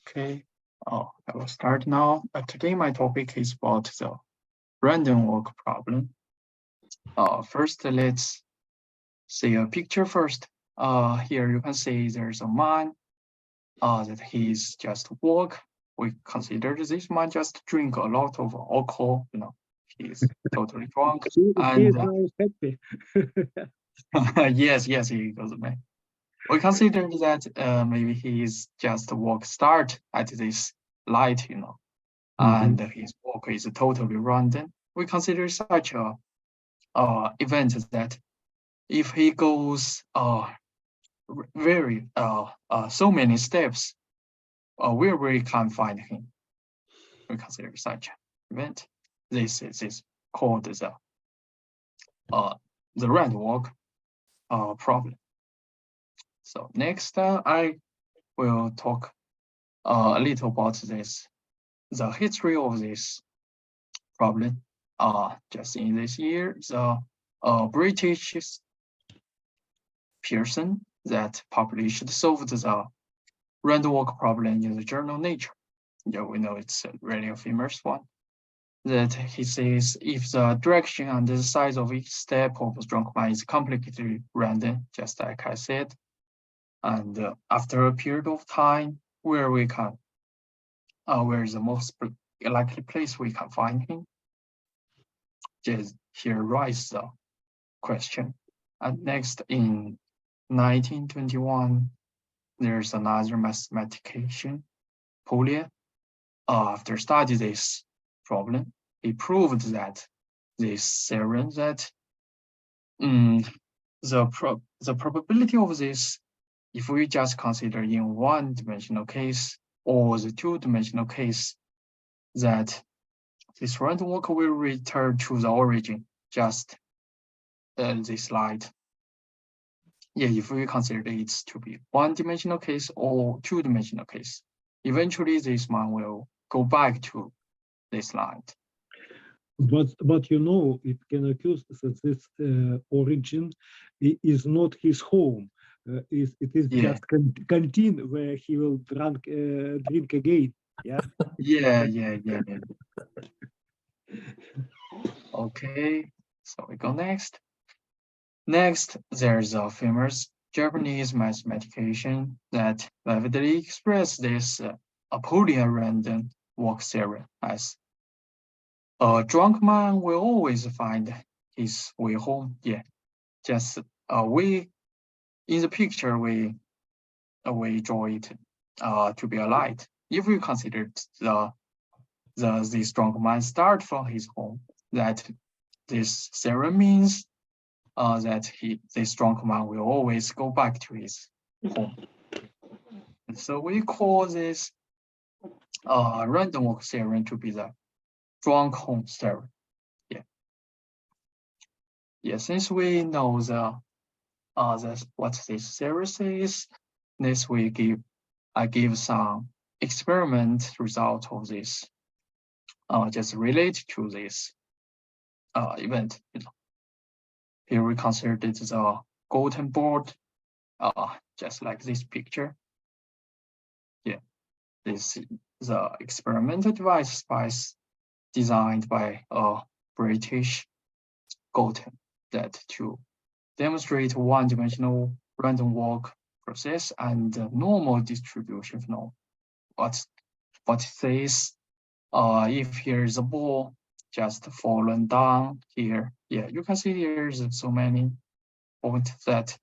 [SPEAKER 4] Okay. I will start now. Today my topic is about the random walk problem. First, let's see a picture first. Here you can see there's a man that he's just walk. We consider this man just drink a lot of alcohol, he's totally drunk.
[SPEAKER 1] He is
[SPEAKER 4] And
[SPEAKER 1] now happy.
[SPEAKER 4] yes, he goes away. We consider that maybe he's just walk start at this light, and his walk is totally random. We consider such a event that if he goes very so many steps, where we can find him. We consider such event. This is called the random walk problem. So next, I will talk a little about the history of this problem. Just in this year, the British person that solved the random walk problem in the journal Nature. Yeah, we know it's a really famous one. That he says if the direction and the size of each step of a drunk man is completely random, just like I said, and after a period of time, where is the most likely place we can find him? Just here rises the question. And next, in 1921, there's another mathematician, Paulier. After studying this problem, he proved that this theorem that the probability of this, if we just consider in one-dimensional case or the two-dimensional case, that this random walk will return to the origin, just this light. Yeah, if we consider it to be one-dimensional case or two-dimensional case, eventually this man will go back to this light.
[SPEAKER 1] But it can occur that this origin is not his home. It is just canteen where he will drink again. Yeah.
[SPEAKER 4] Yeah. Okay, so we go next. Next, there's a famous Japanese mathematician that vividly expressed this Apollonian random walk theorem as A drunk man will always find his way home. Yeah, just we in the picture we draw it to be a light. If we consider this drunk man start from his home, that this theorem means that this drunk man will always go back to his home. And so we call this random walk theorem to be the drunk home theorem. Yeah, since we know what this series is, next I give some experiment result of this, just related to this event. Here we considered the golden board, just like this picture. Yeah, this is the experimental device designed by a British golden that to demonstrate one-dimensional random walk process and normal distribution phenomenon. What it says, if here is a ball just fallen down here, yeah, you can see there's so many points that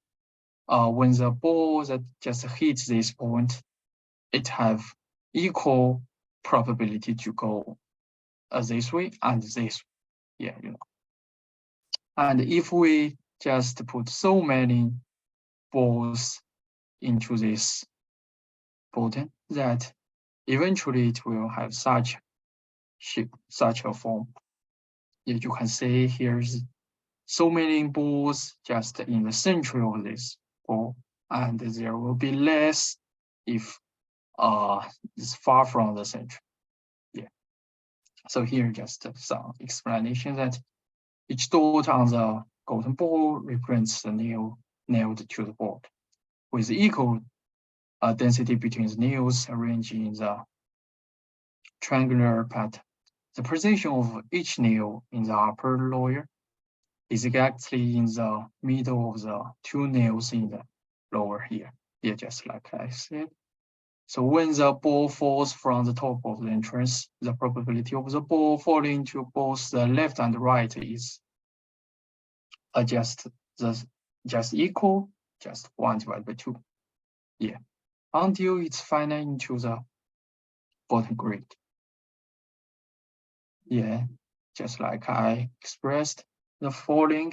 [SPEAKER 4] when the ball that just hits this point, it have equal probability to go this way and this way. Yeah, And if we just put so many balls into this button, that eventually it will have such a form. You can see here's so many balls just in the center of this ball, and there will be less if it's far from the center. Yeah. So here just some explanation that each dot on the golden ball represents the nail nailed to the board, with equal density between the nails arranged in the triangular pattern. The position of each nail in the upper layer is exactly in the middle of the two nails in the lower here. Yeah, just like I said. So when the ball falls from the top of the entrance, the probability of the ball falling to both the left and the right is just equal, just 1 divided by 2. Yeah, until it's finite into the bottom grid. Yeah, just like I expressed, the falling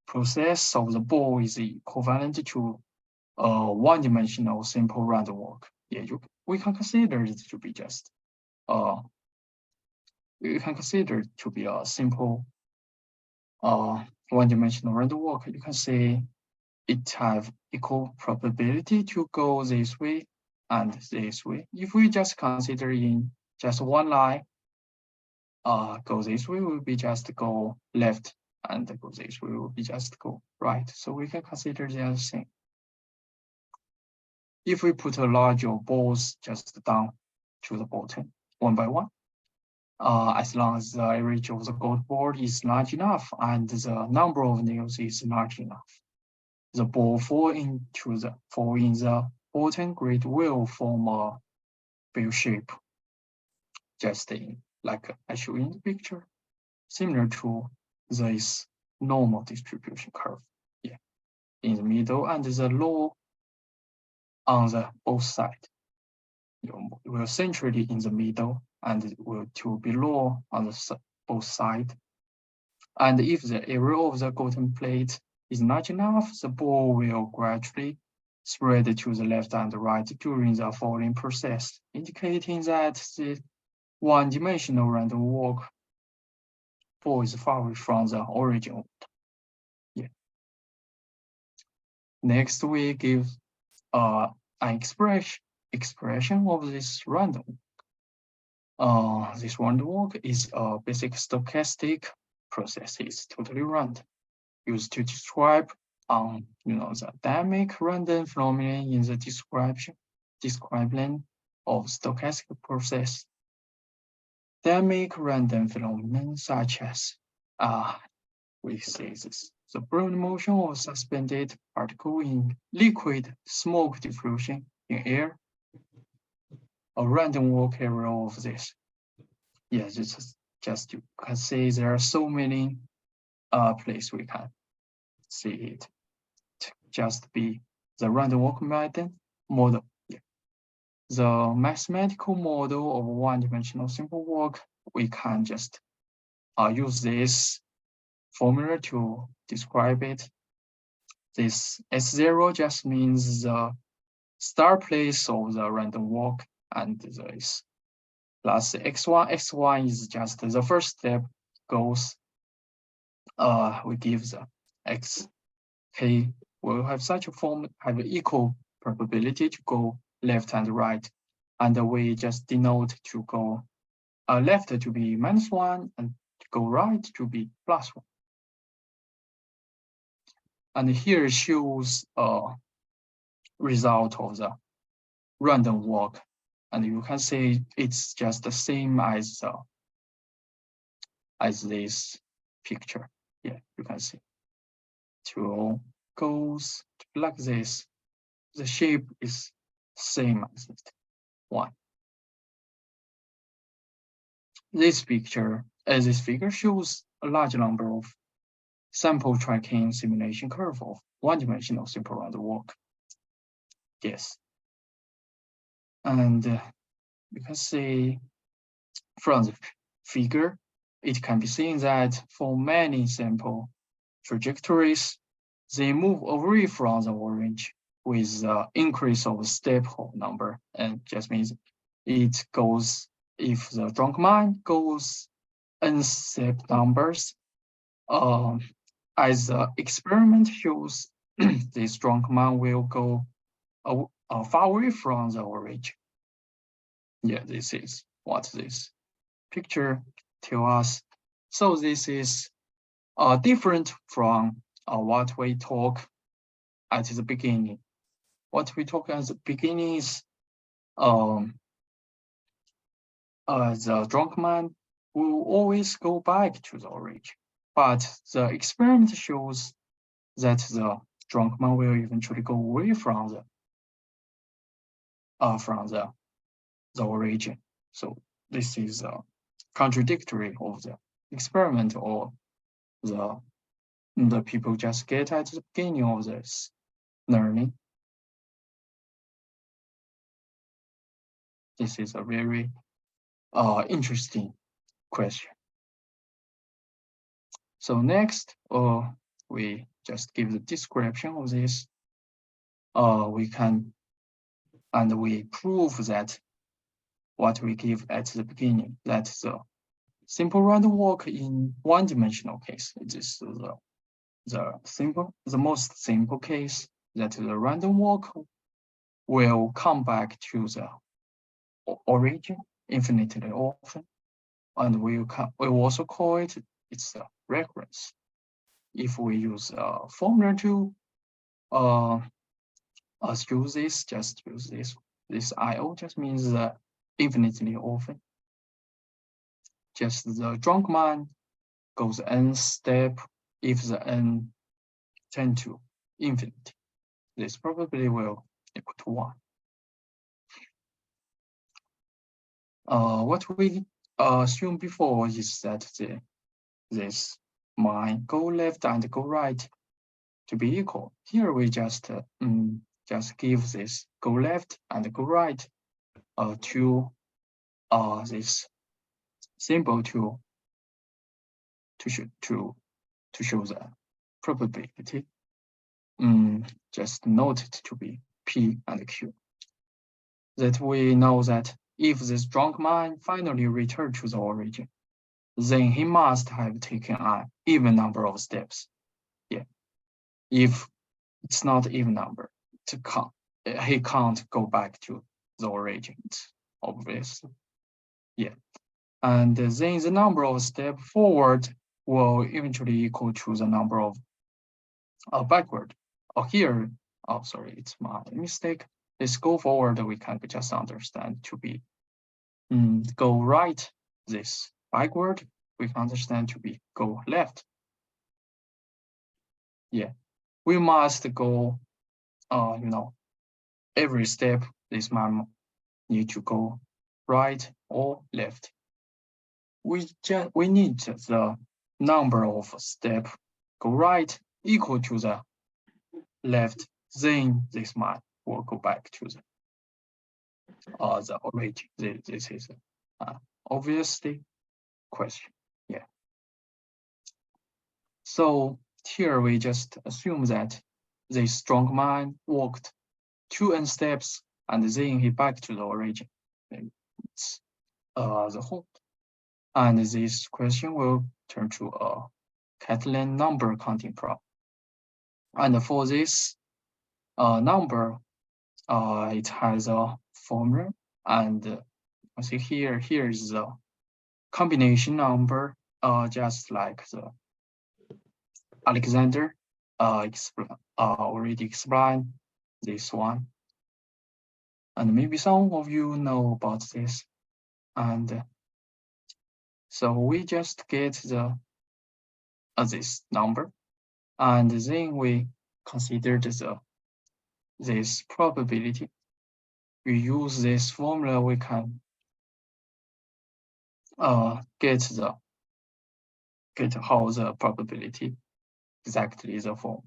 [SPEAKER 4] process of the ball is equivalent to a one-dimensional simple random walk. Yeah, we can consider it to be just you can consider it to be a simple one-dimensional random walk. You can say it have equal probability to go this way and this way. If we just consider in just one line, go this way will be just go left, and go this way will be just go right. So we can consider the other thing. If we put a larger balls just down to the bottom, one by one, as long as the average of the gold board is large enough and the number of nails is large enough, the ball fall in the bottom grid will form a bell shape, just like I show in the picture, similar to this normal distribution curve. Yeah, in the middle and the low on the both sides. Will centrally in the middle and will to below on the both sides. And if the area of the golden plate is large enough, the ball will gradually spread to the left and the right during the falling process, indicating that the one-dimensional random walk ball is far away from the origin. Yeah. Next, we give an expression of this random. This random walk is a basic stochastic process. It's totally random, used to describe the dynamic random phenomenon in the description of stochastic process. Dynamic random phenomenon such as we say this, the broad motion of suspended particle in liquid smoke diffusion in air, a random walk area of this. Yeah, this is just you can see there are so many places we can see it. Just be the random walk method model. Yeah. The mathematical model of one-dimensional simple walk, we can just use this formula to describe it. This S0 just means the start place of the random walk, and this plus x1. x1 is just the first step goes. We give the x k will have such a form, have equal probability to go left and right, and we just denote to go left to be -1 and to go right to be +1. And here shows a result of the random walk, and you can see it's just the same as this picture. Yeah, you can see. Two goes like this. The shape is same as it. One. This figure shows a large number of sample tracking simulation curve of one-dimensional simple random walk. Yes. And you can see from the figure, it can be seen that for many sample trajectories, they move away from the orange with the increase of step number, and just means it goes, if the drunk mind goes n step numbers, as the experiment shows, this drunk mind will go far away from the origin. Yeah, this is what this picture tells us. So this is different from what we talk at the beginning. What we talk at the beginning is the drunk man will always go back to the origin, but the experiment shows that the drunk man will eventually go away from the origin. So this is contradictory of the experiment, or the people just get at the beginning of this learning. This is a very interesting question. So next, we just give the description of this. We prove that what we give at the beginning, that the simple random walk in one-dimensional case, this is the most simple case, that the random walk will come back to the origin infinitely often, and we also call it its recurrence. If we use a formula to use this, just use this. This IO just means infinitely often. Just the drunk man goes n step if the n tend to infinity. This probably will equal to 1. What we assumed before is that this mind go left and go right to be equal. Here we just give this go left and go right to this symbol to show the probability. Just note it to be P and Q. That we know that if this drunk mind finally returned to the origin, then he must have taken an even number of steps. Yeah. If it's not even number, he can't go back to the origin, obviously. Yeah. And then the number of steps forward will eventually equal to the number of backward. Here, sorry, it's my mistake. This go forward, we can just understand to be go right. This backward, we can understand to be go left. Yeah, we must go, every step, this man need to go right or left. we need the number of step go right equal to the left, then this map will go back to the origin. This is obviously question. Yeah. So here we just assume that the strong man walked 2n steps and then he back to the origin. It's the whole. And this question will turn to a Catalan number counting problem. And for this number, it has a formula, and I see here is the combination number, just like the Alexander already explained this one. And maybe some of you know about this. And so we just get the this number, and then we consider this probability. We use this formula, we can get how the probability exactly the form.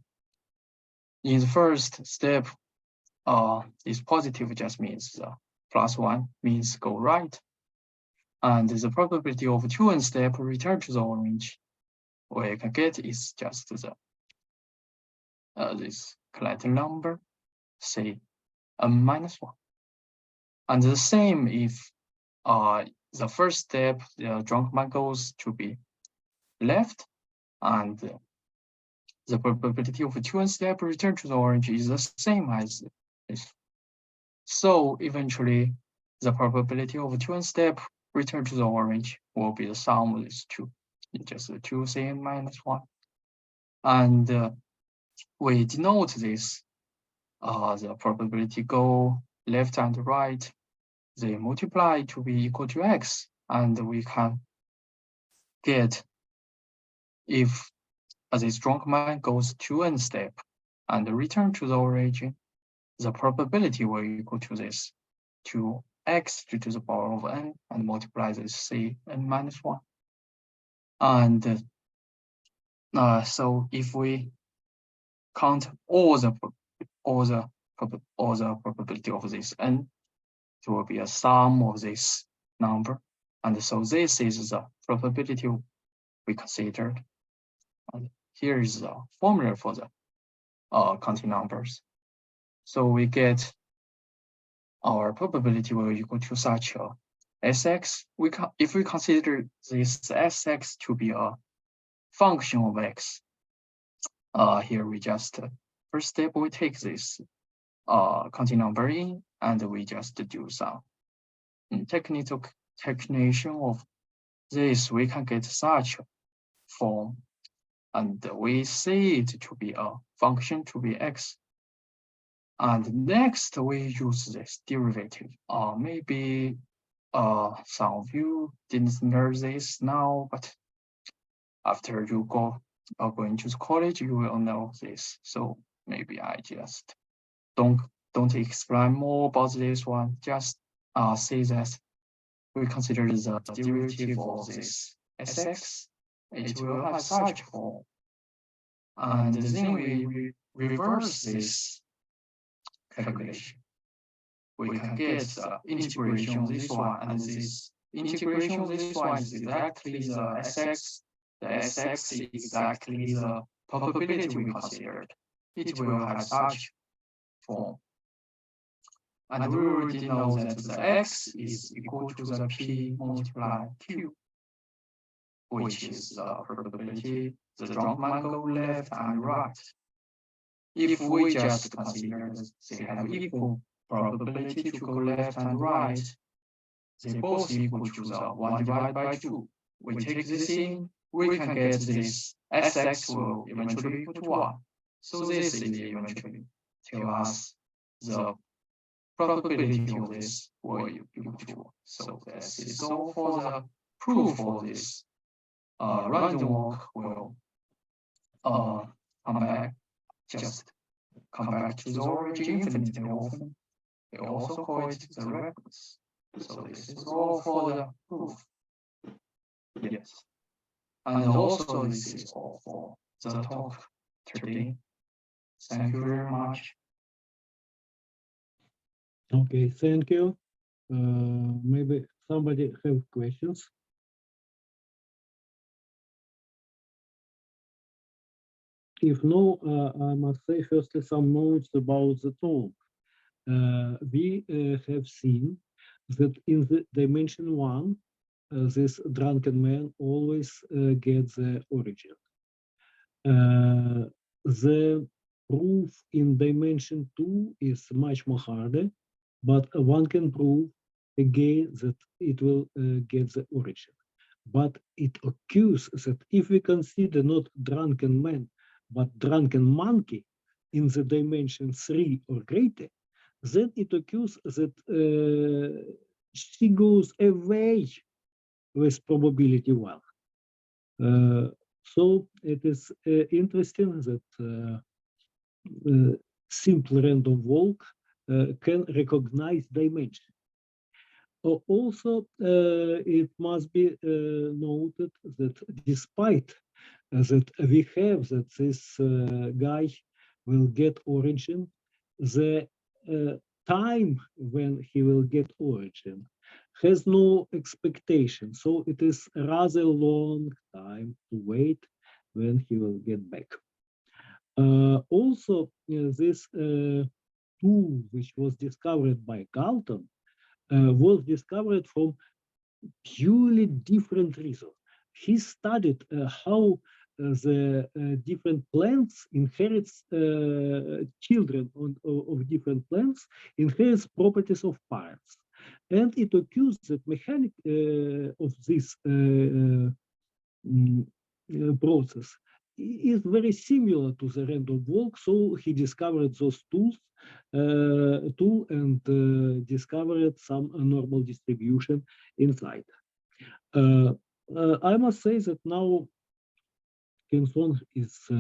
[SPEAKER 4] In the first step, this positive just means the +1 means go right, and the probability of 2n step return to the orange we can get is just the this collecting number, say n-1. And the same if the first step, the drunk man goes to be left, and the probability of 2n step return to the orange is the same as this. So eventually, the probability of 2n step return to the orange will be the sum of these two, just 2n - 1. And we denote this, the probability go left and right, they multiply to be equal to x, and we can get if this drunk man goes 2n step and return to the origin, the probability will equal to this 2x to the power of n, and multiply this c n - 1. And so if we count all the probability of this n, it will be a sum of this number, and so this is the probability we considered. And here is the formula for the counting numbers. So we get our probability will equal to such a Sx. If we consider this Sx to be a function of x, here we just first step we take this counting number in, and we just do some technician of this. We can get such a form, and we see it to be a function to be x. And next we use this derivative. Maybe some of you didn't know this now, but after you going to college, you will know this. So maybe I just don't explain more about this one. Just say that we consider the derivative of this Sx. It will have such form, and then we reverse this calculation. We can get the integration of this one, and this integration of this one is exactly the Sx. The Sx is exactly the probability we considered. It will have such form. And we already know that the x is equal to the p multiply q, which is the probability the drunk man go left and right. If we just consider that they have equal probability to go left and right, they both equal to the 1 divided by 2. We take this in, we can get this Sx will eventually equal to 1. So this is eventually tell us the probability of this will equal to 1. So this is all for the proof of this. Random walk will come back to the origin infinitely often. We also call it the recurrence. So this is all for the proof. Yes. And also this is all for the talk today. Thank you very much.
[SPEAKER 1] Okay, thank you. Maybe somebody have questions? If no, I must say firstly some notes about the talk. We have seen that in the dimension 1, this drunken man always gets the origin. The proof in dimension 2 is much more harder, but one can prove again that it will get the origin. But it occurs that if we consider not drunken man, but drunken monkey in the dimension 3 or greater, then it occurs that she goes away with probability 1. So it is interesting that simple random walk can recognize dimension. Also, it must be noted that despite that we have that this guy will get origin, the time when he will get origin has no expectation. So it is a rather long time to wait when he will get back. Also, this tool, which was discovered by Galton, was discovered from purely different reasons. He studied how the different plants inherits children of different plants inherits properties of parents, and it occurs that mechanic of this process is very similar to the random walk. So he discovered those tools and discovered some normal distribution inside. I must say that now Qingsong is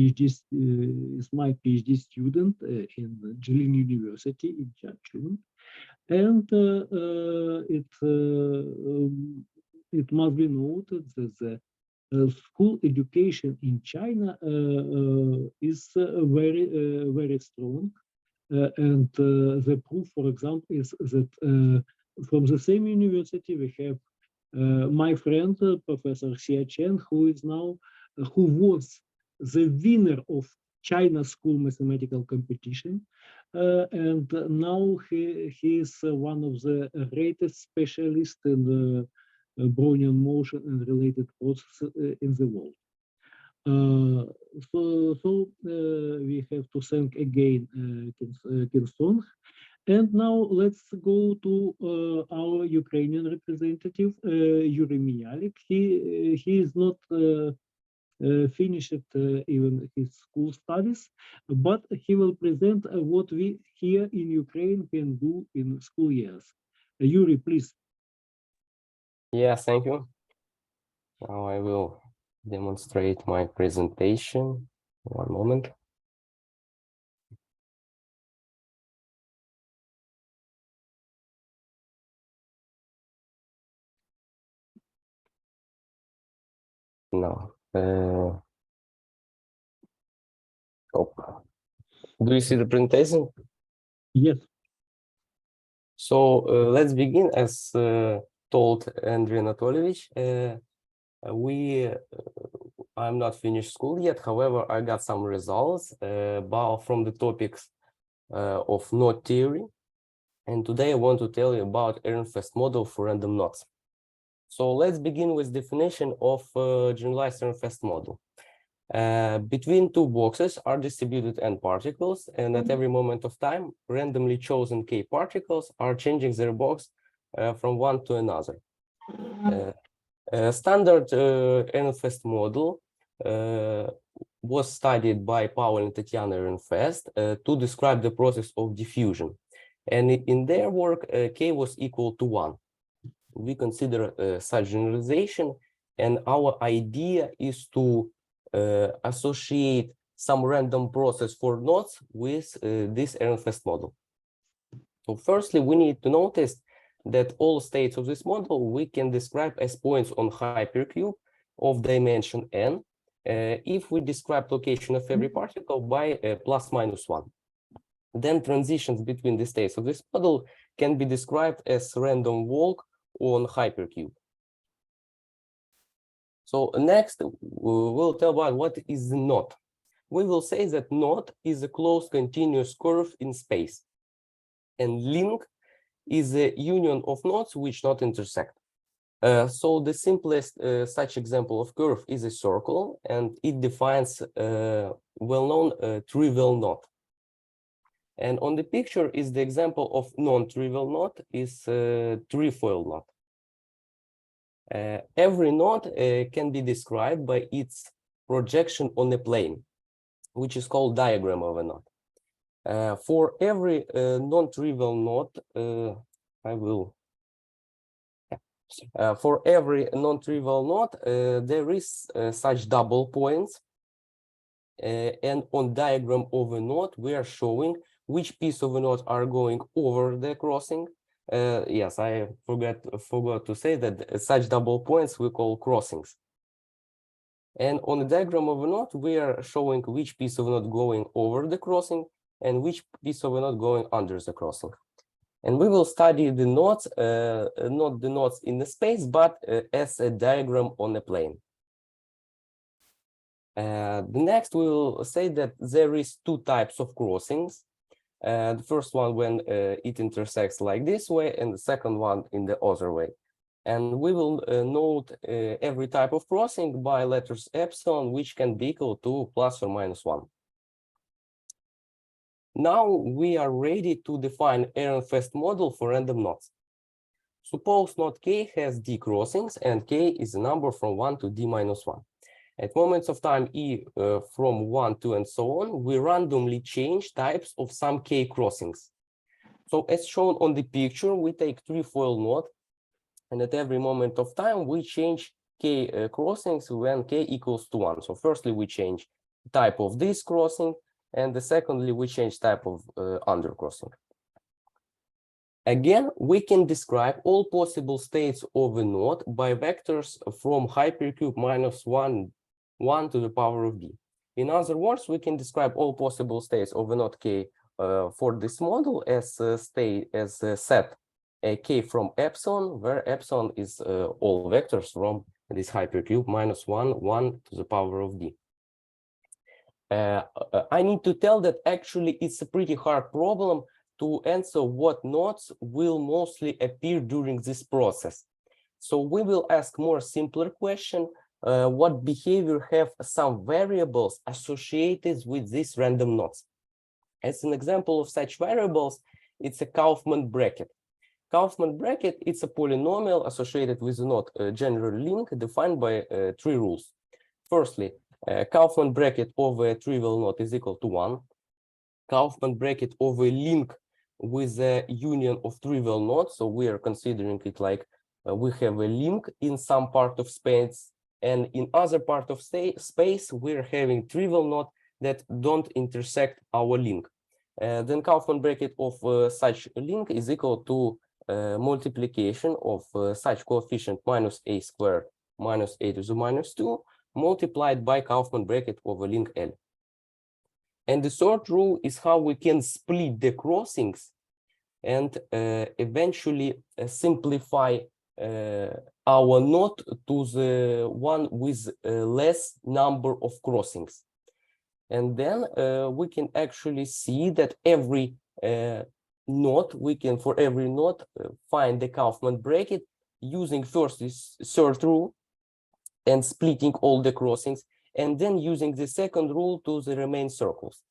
[SPEAKER 1] is my PhD student in Jilin University in Jiangsu, and it must be noted that the school education in China is very strong, and the proof, for example, is that from the same university we have my friend Professor Xia Chen, who is now who was the winner of China school mathematical competition, and now he is one of the greatest specialists in the Brownian motion and related processes in the world. So we have to thank again Qingsong. And now let's go to our Ukrainian representative, Yurii Miniailyk. He is not finished even his school studies, but he will present what we here in Ukraine can do in school years. Yurii, please.
[SPEAKER 5] Yes, thank you. Now I will demonstrate my presentation. One moment. No. Do you see the presentation?
[SPEAKER 1] Yes.
[SPEAKER 5] So let's begin. As told Andrei Anatolievich, I'm not finished school yet. However, I got some results from the topics of knot theory. And today I want to tell you about Ehrenfest model for random knots. So let's begin with definition of generalized Ehrenfest model. Between two boxes are distributed n particles, and at every moment of time, randomly chosen k particles are changing their box from one to another. Standard Ehrenfest model was studied by Paul and Tatiana Ehrenfest to describe the process of diffusion. And in their work, k was equal to 1. We consider such generalization, and our idea is to associate some random process for knots with this Ehrenfest model. So firstly, we need to notice that all states of this model we can describe as points on hypercube of dimension n if we describe location of every particle by plus minus 1. Then transitions between the states of this model can be described as random walk on hypercube. So next, we'll tell about what is the knot. We will say that knot is a closed continuous curve in space, and link is a union of knots which not intersect. So the simplest such example of curve is a circle, and it defines well-known trivial knot. And on the picture is the example of non-trivial knot is trefoil knot. Every knot can be described by its projection on a plane, which is called diagram of a knot. For every non-trivial knot, for every non-trivial knot, there is such double points, and on diagram of a knot, we are showing which piece of a knot are going over the crossing. Yes, I forgot to say that such double points we call crossings. And on the diagram of a knot, we are showing which piece of a knot going over the crossing and which piece of a knot going under the crossing. And we will study the knots, not the knots in the space, but as a diagram on a plane. The next, we will say that there is two types of crossings. The first one when it intersects like this way, and the second one in the other way. And we will note every type of crossing by letters epsilon, which can be equal to plus or minus 1. Now we are ready to define Ehrenfest model for random knots. Suppose knot K has D crossings, and K is a number from 1 to D minus 1. At moments of time E from 1, 2, and so on, we randomly change types of some K crossings. So as shown on the picture, we take trefoil knot, and at every moment of time, we change K crossings when K equals to 1. So firstly, we change type of this crossing, and secondly, we change type of undercrossing. Again, we can describe all possible states of a knot by vectors from hypercube minus 1 to the power of d. In other words, we can describe all possible states of a knot K for this model as a set K from epsilon, where epsilon is all vectors from this hypercube minus 1 to the power of d. I need to tell that actually it's a pretty hard problem to answer what knots will mostly appear during this process. So we will ask more simpler question, what behavior have some variables associated with these random knots. As an example of such variables, it's a Kaufman bracket. Kaufman bracket, it's a polynomial associated with a knot general link defined by 3 rules. Firstly, Kaufman bracket of a trivial knot is equal to 1. Kaufman bracket of a link with a union of trivial knots. So we are considering it like we have a link in some part of space, and in other part of space, we're having trivial knot that don't intersect our link. Then Kaufman bracket of such a link is equal to multiplication of such coefficient minus a squared minus a to the minus 2 multiplied by Kaufman bracket of a link L. And the third rule is how we can split the crossings and eventually simplify our knot to the one with less number of crossings. And then we can actually see that every knot, we can for every knot find the Kaufman bracket using first this third rule and splitting all the crossings, and then using the second rule to the remaining circles.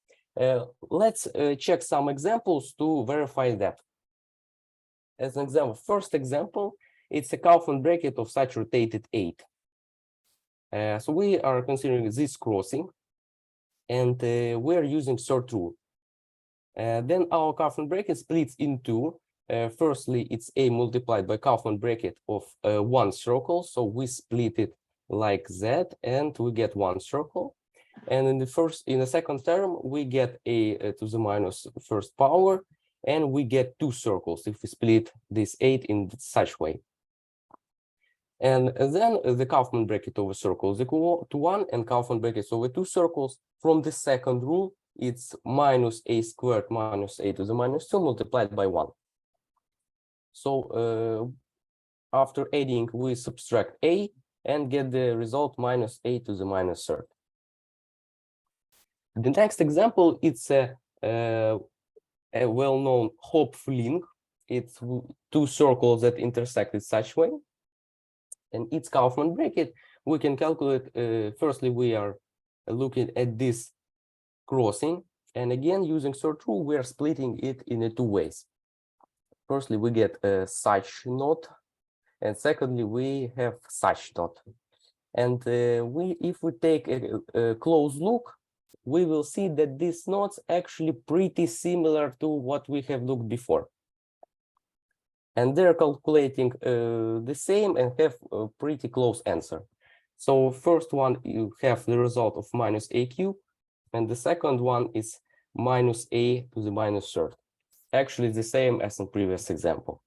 [SPEAKER 5] Let's check some examples to verify that. As an example, first example, it's a Kaufman bracket of such rotated 8. So we are considering this crossing, and we're using third rule. Then our Kaufman bracket splits into, firstly, it's A multiplied by Kaufman bracket of 1 circle. So we split it like that, and we get 1 circle. And in the second term, we get A to the minus first power. and we get 2 circles if we split this 8 in such way. And then the Kaufman bracket over circles equal to 1, and Kaufman brackets over 2 circles. From the second rule, it's minus a squared minus a to the minus 2 multiplied by 1. So after adding, we subtract a and get the result minus a to the minus third. The next example, it's a well-known Hopf link. It's 2 circles that intersect in such way. And its Kaufman bracket, we can calculate, firstly, we are looking at this crossing. And again, using third rule, we are splitting it in 2 ways. Firstly, we get such knot. And secondly, we have such knot. And if we take a close look, we will see that these knots actually pretty similar to what we have looked before. And they're calculating the same and have a pretty close answer. So first one, you have the result of minus a cubed, and the second one is minus a to the minus third. Actually, the same as in previous example.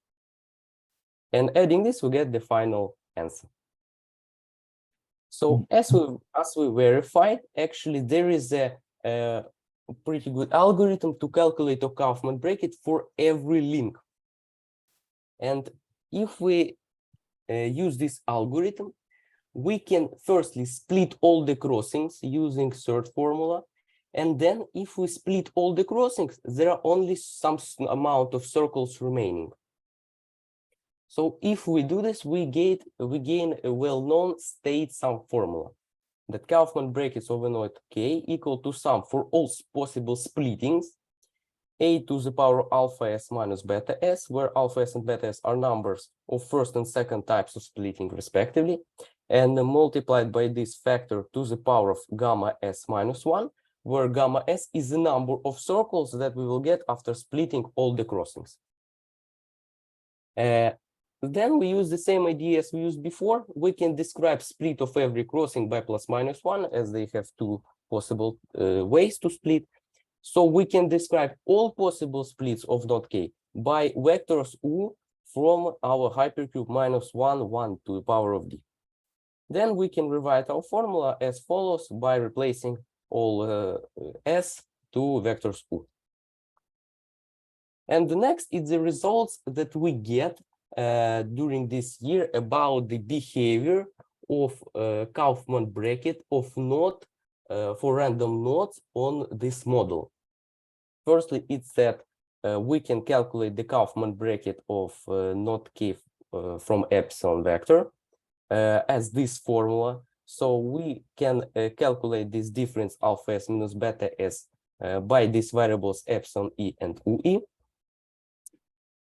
[SPEAKER 5] And adding this, we get the final answer. So as we verified, actually there is a pretty good algorithm to calculate a Kaufman bracket for every link. And if we use this algorithm, we can firstly split all the crossings using third formula. And then if we split all the crossings, there are only some amount of circles remaining. So if we do this, we gain a well-known state sum formula. That Kaufman brackets over node k equal to sum for all possible splittings, a to the power alpha s minus beta s, where alpha s and beta s are numbers of first and second types of splitting respectively, and multiplied by this factor to the power of gamma s minus 1, where gamma s is the number of circles that we will get after splitting all the crossings. Then we use the same idea as we used before. We can describe split of every crossing by plus minus 1, as they have 2 possible ways to split. So we can describe all possible splits of node k by vectors u from our hypercube minus 1, 1 to the power of d. Then we can rewrite our formula as follows by replacing all s to vectors u. And the next is the results that we get during this year about the behavior of Kaufman bracket of node for random nodes on this model. Firstly, it's that we can calculate the Kaufman bracket of node k from epsilon vector as this formula. So we can calculate this difference alpha s minus beta s by these variables epsilon e and ue.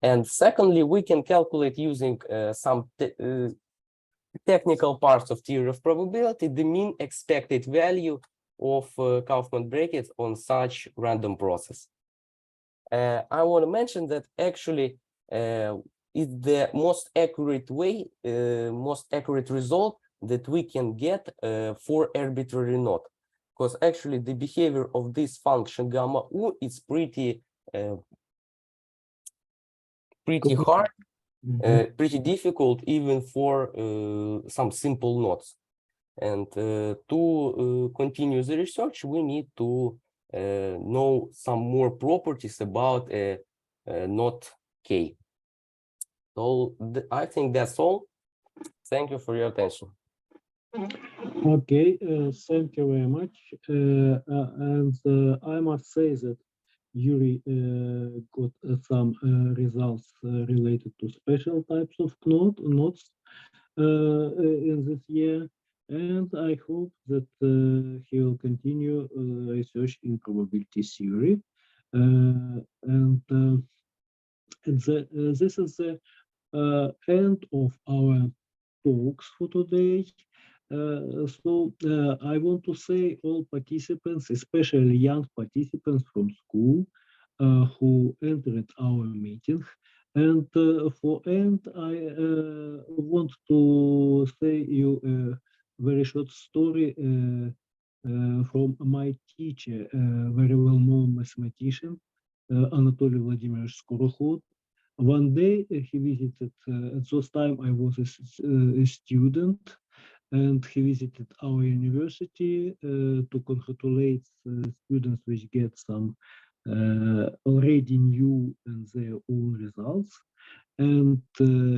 [SPEAKER 5] And secondly, we can calculate using some technical parts of theory of probability the mean expected value of Kaufman brackets on such random process. I want to mention that actually it's the most accurate way, most accurate result that we can get for arbitrary node, because actually the behavior of this function gamma u is pretty hard, pretty difficult even for some simple nodes. And to continue the research, we need to know some more properties about node k. So I think that's all. Thank you for your attention.
[SPEAKER 1] Okay, thank you very much. And I must say that Yurii got some results related to special types of nodes in this year, and I hope that he will continue research in probability theory. This is the end of our talks for today. So I want to say all participants, especially young participants from school who entered our meeting. And for end, I want to say you a very short story from my teacher, a very well-known mathematician Anatoly Vladimirovich Skorokhod. One day he visited, at those time I was a student, and he visited our university to congratulate students which get some already new and their own results. And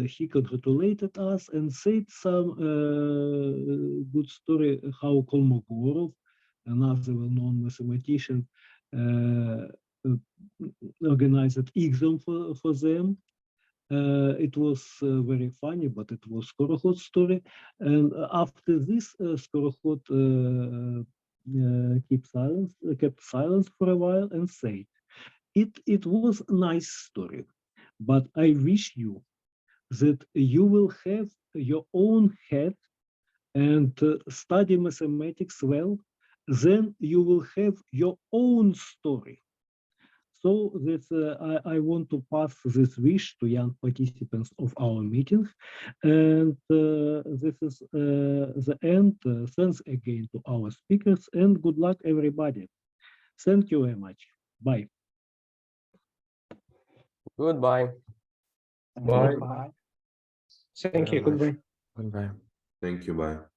[SPEAKER 1] he congratulated us and said some good story how Kolmogorov, another well-known mathematician, organized exam for them. It was very funny, but it was Skorohod's story. And after this, Skorokhod kept silence for a while and said, "It was a nice story, but I wish you that you will have your own head and study mathematics well. Then you will have your own story." So that I want to pass this wish to young participants of our meeting. And this is the end. Thanks again to our speakers, and good luck, everybody. Thank you very much. Bye.
[SPEAKER 5] Goodbye.
[SPEAKER 3] Bye.
[SPEAKER 4] Bye.
[SPEAKER 6] Thank you. Goodbye.
[SPEAKER 2] Goodbye.
[SPEAKER 7] Thank you. Bye.